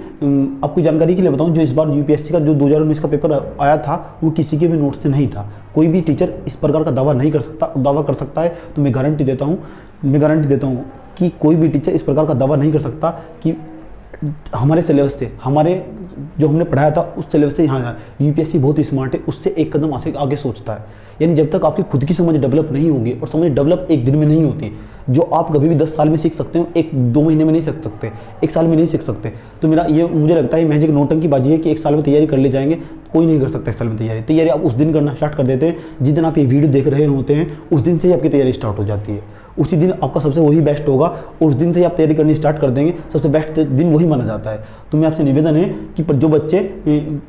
आपको जानकारी के लिए बताऊं, जो इस बार UPSC का जो 2019 का पेपर आया था वो किसी के भी नोट से नहीं था। कोई भी टीचर इस प्रकार का दावा नहीं कर सकता, दावा कर सकता है तो मैं गारंटी देता हूं कि कोई भी टीचर इस प्रकार का दावा नहीं कर सकता कि हमारे सिलेबस से, हमारे जो हमने पढ़ाया था उस सिलेबस से यहाँ UPSC बहुत ही स्मार्ट है, उससे एक कदम आगे सोचता है। यानी जब तक आपकी खुद की समझ डेवलप नहीं होगी, और समझ डेवलप एक दिन में नहीं होती, जो आप कभी भी 10 साल में सीख सकते हो 1-2 महीने में नहीं सीख सकते, 1 साल में नहीं सीख सकते। तो मुझे लगता है मैजिक नौटंकी बाजी है कि 1 साल में तैयारी कर ले जाएंगे, कोई नहीं कर सकता 1 साल में तैयारी आप उस दिन करना स्टार्ट कर देते हैं जिस दिन आप ये वीडियो देख रहे होते हैं, उस दिन से ही आपकी तैयारी स्टार्ट हो जाती है। उसी दिन आपका सबसे वही बेस्ट होगा, उस दिन से ही आप तैयारी करनी स्टार्ट कर देंगे, सबसे बेस्ट दिन वही माना जाता है। तो मैं आपसे निवेदन है कि जो बच्चे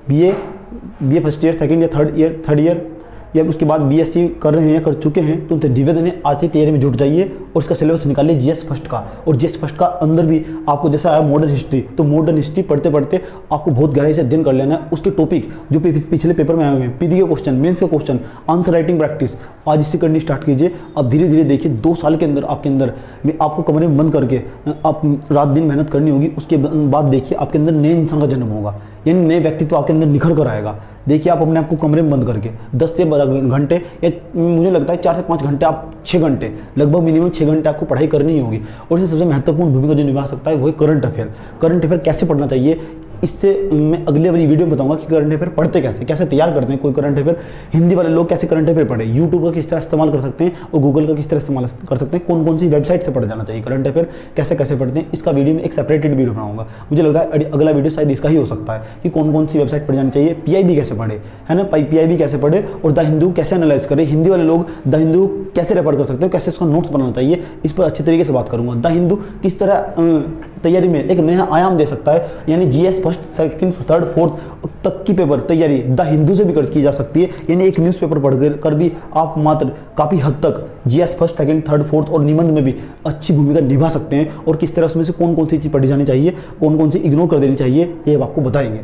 BA first year, second year, third year या उसके बाद BSc कर रहे हैं या कर चुके हैं, तो उनसे निवेदन है आज से तैयारी में जुट जाइए और उसका सिलेबस निकालिए GS फर्स्ट का। और GS फर्स्ट का अंदर भी आपको जैसा आया मॉडर्न हिस्ट्री, तो मॉडर्न हिस्ट्री पढ़ते पढ़ते आपको बहुत गहराई से अध्ययन कर लेना है। उसके टॉपिक जो पिछले पेपर में आए हुए हैं, PD के क्वेश्चन, मेंस के क्वेश्चन, आंसर राइटिंग प्रैक्टिस आज इससे करनी स्टार्ट कीजिए। आप धीरे धीरे देखिए 2 साल के अंदर आपके अंदर में आपको कमरे में बंद करके आप रात दिन मेहनत करनी होगी। उसके बाद देखिए आपके अंदर नए इंसान का जन्म होगा, यानी नए व्यक्तित्व आपके अंदर निखर कर आएगा। देखिए आप अपने आप को कमरे में बंद करके 10 से 12 घंटे या मुझे लगता है 4 से 5 घंटे, आप 6 घंटे, लगभग मिनिमम 6 घंटे आपको पढ़ाई करनी होगी। और इससे सबसे महत्वपूर्ण भूमिका जो निभा सकता है वो है करंट अफेयर कैसे पढ़ना चाहिए। इससे मैं अगले वाली वीडियो में बताऊंगा कि करंट अफेयर पढ़ते कैसे तैयार करते हैं कोई करंट अफेयर। हिंदी वाले लोग कैसे करंट अफेयर पढ़े, यूट्यूब का किस तरह इस्तेमाल कर सकते हैं और गूगल का किस तरह इस्तेमाल कर सकते हैं, कौन कौन सी वेबसाइट से पढ़ जाना चाहिए करंट अफेयर कैसे पढ़ते हैं। इसका वीडियो में एक सेपरेटेड वीडियो बनाऊंगा। मुझे लगता है अगला वीडियो शायद इसका ही हो सकता है कि कौन कौन सी वेबसाइट पढ़ जानी चाहिए, PIB कैसे पढ़े, है ना, PIB कैसे पढ़े और द हिंदू कैसे एनालाइज करें। हिंदी वाले लोग द हिंदू कैसे रेफर कर सकते हो, कैसे इसका नोट्स बनाना चाहिए, इस पर अच्छे तरीके से बात करूंगा। द हिंदू किस तरह तैयारी में एक नया आयाम दे सकता है, यानी GS first, second, third, fourth तक की पेपर तैयारी द हिंदू से भी की जा सकती है। यानी एक न्यूज़पेपर पढ़कर भी आप मात्र काफ़ी हद तक GS first, second, third, fourth और निबंध में भी अच्छी भूमिका निभा सकते हैं। और किस तरह उसमें से कौन कौन सी चीज़ पढ़ी जानी चाहिए, कौन कौन सी इग्नोर कर देनी चाहिए, ये आपको बताएंगे।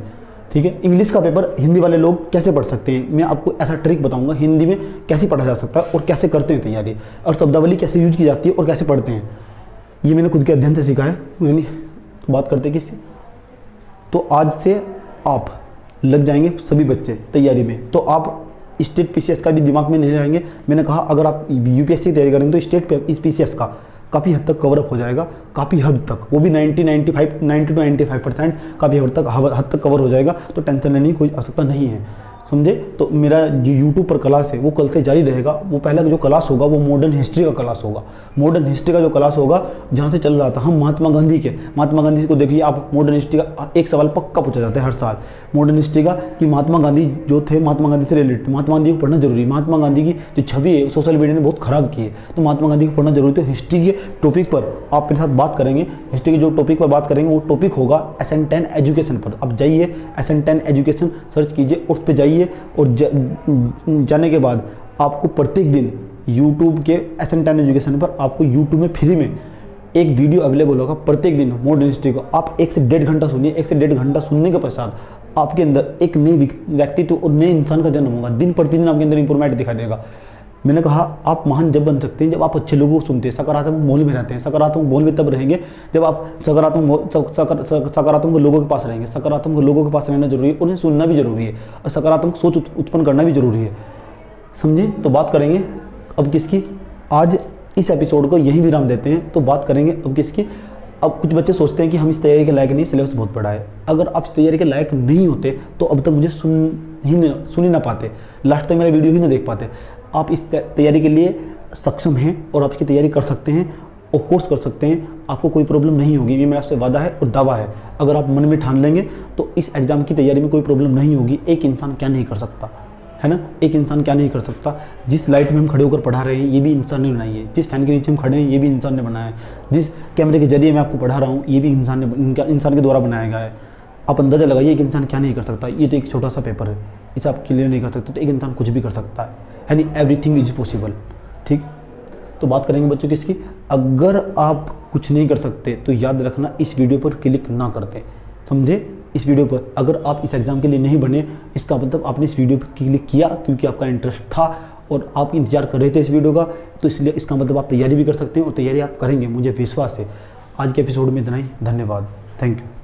ठीक है, इंग्लिश का पेपर हिंदी वाले लोग कैसे पढ़ सकते हैं, मैं आपको ऐसा ट्रिक बताऊंगा हिंदी में कैसे पढ़ा जा सकता है और कैसे करते हैं तैयारी, और शब्दावली कैसे यूज की जाती है और कैसे पढ़ते हैं। ये मैंने खुद के अध्ययन से सीखा है। यानी बात करते किससे, तो आज से आप लग जाएंगे सभी बच्चे तैयारी में, तो आप स्टेट PCS का भी दिमाग में नहीं रहेंगे। मैंने कहा अगर आप UPSC की तैयारी करेंगे तो स्टेट PCS का काफ़ी हद तक कवरअप हो जाएगा, काफ़ी हद तक, वो भी 90 to 95% काफ़ी हद तक कवर हो जाएगा। तो टेंशन लेने की कोई आवश्यकता नहीं है। समझे। तो मेरा जो यूट्यूब पर क्लास है वो कल से जारी रहेगा। वो पहला जो क्लास होगा वो मॉडर्न हिस्ट्री का क्लास होगा। मॉडर्न हिस्ट्री का जो क्लास होगा जहाँ से चल रहा था हम महात्मा गांधी को देखिए आप, मॉडर्न हिस्ट्री का एक सवाल पक्का पूछा जाता है हर साल मॉडर्न हिस्ट्री का कि महात्मा गांधी जो थे, महात्मा गांधी से रिलेटेड, महात्मा गांधी को पढ़ना जरूरी है। महात्मा गांधी की जो छवि है सोशल मीडिया ने बहुत खराब की है, तो महात्मा गांधी को पढ़ना जरूरी है। तो हिस्ट्री के टॉपिक पर आप मेरे साथ बात करेंगे। हिस्ट्री के जो टॉपिक पर बात करेंगे वो टॉपिक होगा SN10 एजुकेशन पर। आप जाइए SN10 एजुकेशन सर्च कीजिए, उस पर जाइए और जाने के बाद आपको प्रत्येक दिन यूट्यूब के SN10 एजुकेशन पर आपको यूट्यूब में फ्री में एक वीडियो अवेलेबल होगा प्रत्येक दिन मॉडर्न हिस्ट्री को। आप 1 से 1.5 घंटा सुनिए। 1 से 1.5 घंटा सुनने के पश्चात आपके अंदर एक नई व्यक्तित्व और नए इंसान का जन्म होगा। दिन प्रतिदिन आपके अंदर इंप्रूवमेंट दिखाई देगा। मैंने कहा आप महान जब बन सकते हैं जब आप अच्छे लोगों को सुनते हैं, सकारात्मक माहौल में रहते हैं। सकारात्मक माहौल में तब रहेंगे जब आप सकारात्मक लोगों के पास रहेंगे। सकारात्मक लोगों के पास रहना जरूरी है, उन्हें सुनना भी जरूरी है और सकारात्मक सोच उत्पन्न करना भी जरूरी है, समझे। तो बात करेंगे अब किसकी, आज इस एपिसोड को यहीं विराम देते हैं। तो बात करेंगे अब किसकी। अब कुछ बच्चे सोचते हैं कि हम इस तैयारी के लायक नहीं, सिलेबस बहुत बड़ा है। अगर आप इस तैयारी के लायक नहीं होते तो अब तक मुझे सुन ही ना पाते, लास्ट तक मेरा वीडियो ही ना देख पाते। आप इस तैयारी के लिए सक्षम हैं और आप इसकी तैयारी कर सकते हैं और कोर्स कर सकते हैं। आपको कोई प्रॉब्लम नहीं होगी, ये मेरा आपसे वादा है और दावा है। अगर आप मन में ठान लेंगे तो इस एग्ज़ाम की तैयारी में कोई प्रॉब्लम नहीं होगी। एक इंसान क्या नहीं कर सकता, है ना। एक इंसान क्या नहीं कर सकता। जिस लाइट में हम खड़े होकर पढ़ा रहे हैं ये भी इंसान ने बनाई है। जिस फैन के नीचे हम खड़े हैं ये भी इंसान ने बनाया है। जिस कैमरे के जरिए मैं आपको पढ़ा रहा हूँ ये भी इंसान के द्वारा बनाया गया है। आप अंदाज़ा लगाइए एक इंसान क्या नहीं कर सकता। ये तो एक छोटा सा पेपर है, इसे आप क्लियर नहीं कर सकते, तो एक इंसान कुछ भी कर सकता है, यानी एवरीथिंग इज पॉसिबल। ठीक, तो बात करेंगे बच्चों किसकी। अगर आप कुछ नहीं कर सकते तो याद रखना इस वीडियो पर क्लिक ना करते, समझे। इस वीडियो पर अगर आप इस एग्ज़ाम के लिए नहीं बने, इसका मतलब आपने इस वीडियो पर क्लिक किया क्योंकि आपका इंटरेस्ट था और आप इंतजार कर रहे थे इस वीडियो का, तो इसलिए इसका मतलब आप तैयारी भी कर सकते हैं और तैयारी आप करेंगे, मुझे विश्वास है। आज के एपिसोड में इतना ही, धन्यवाद, थैंक यू।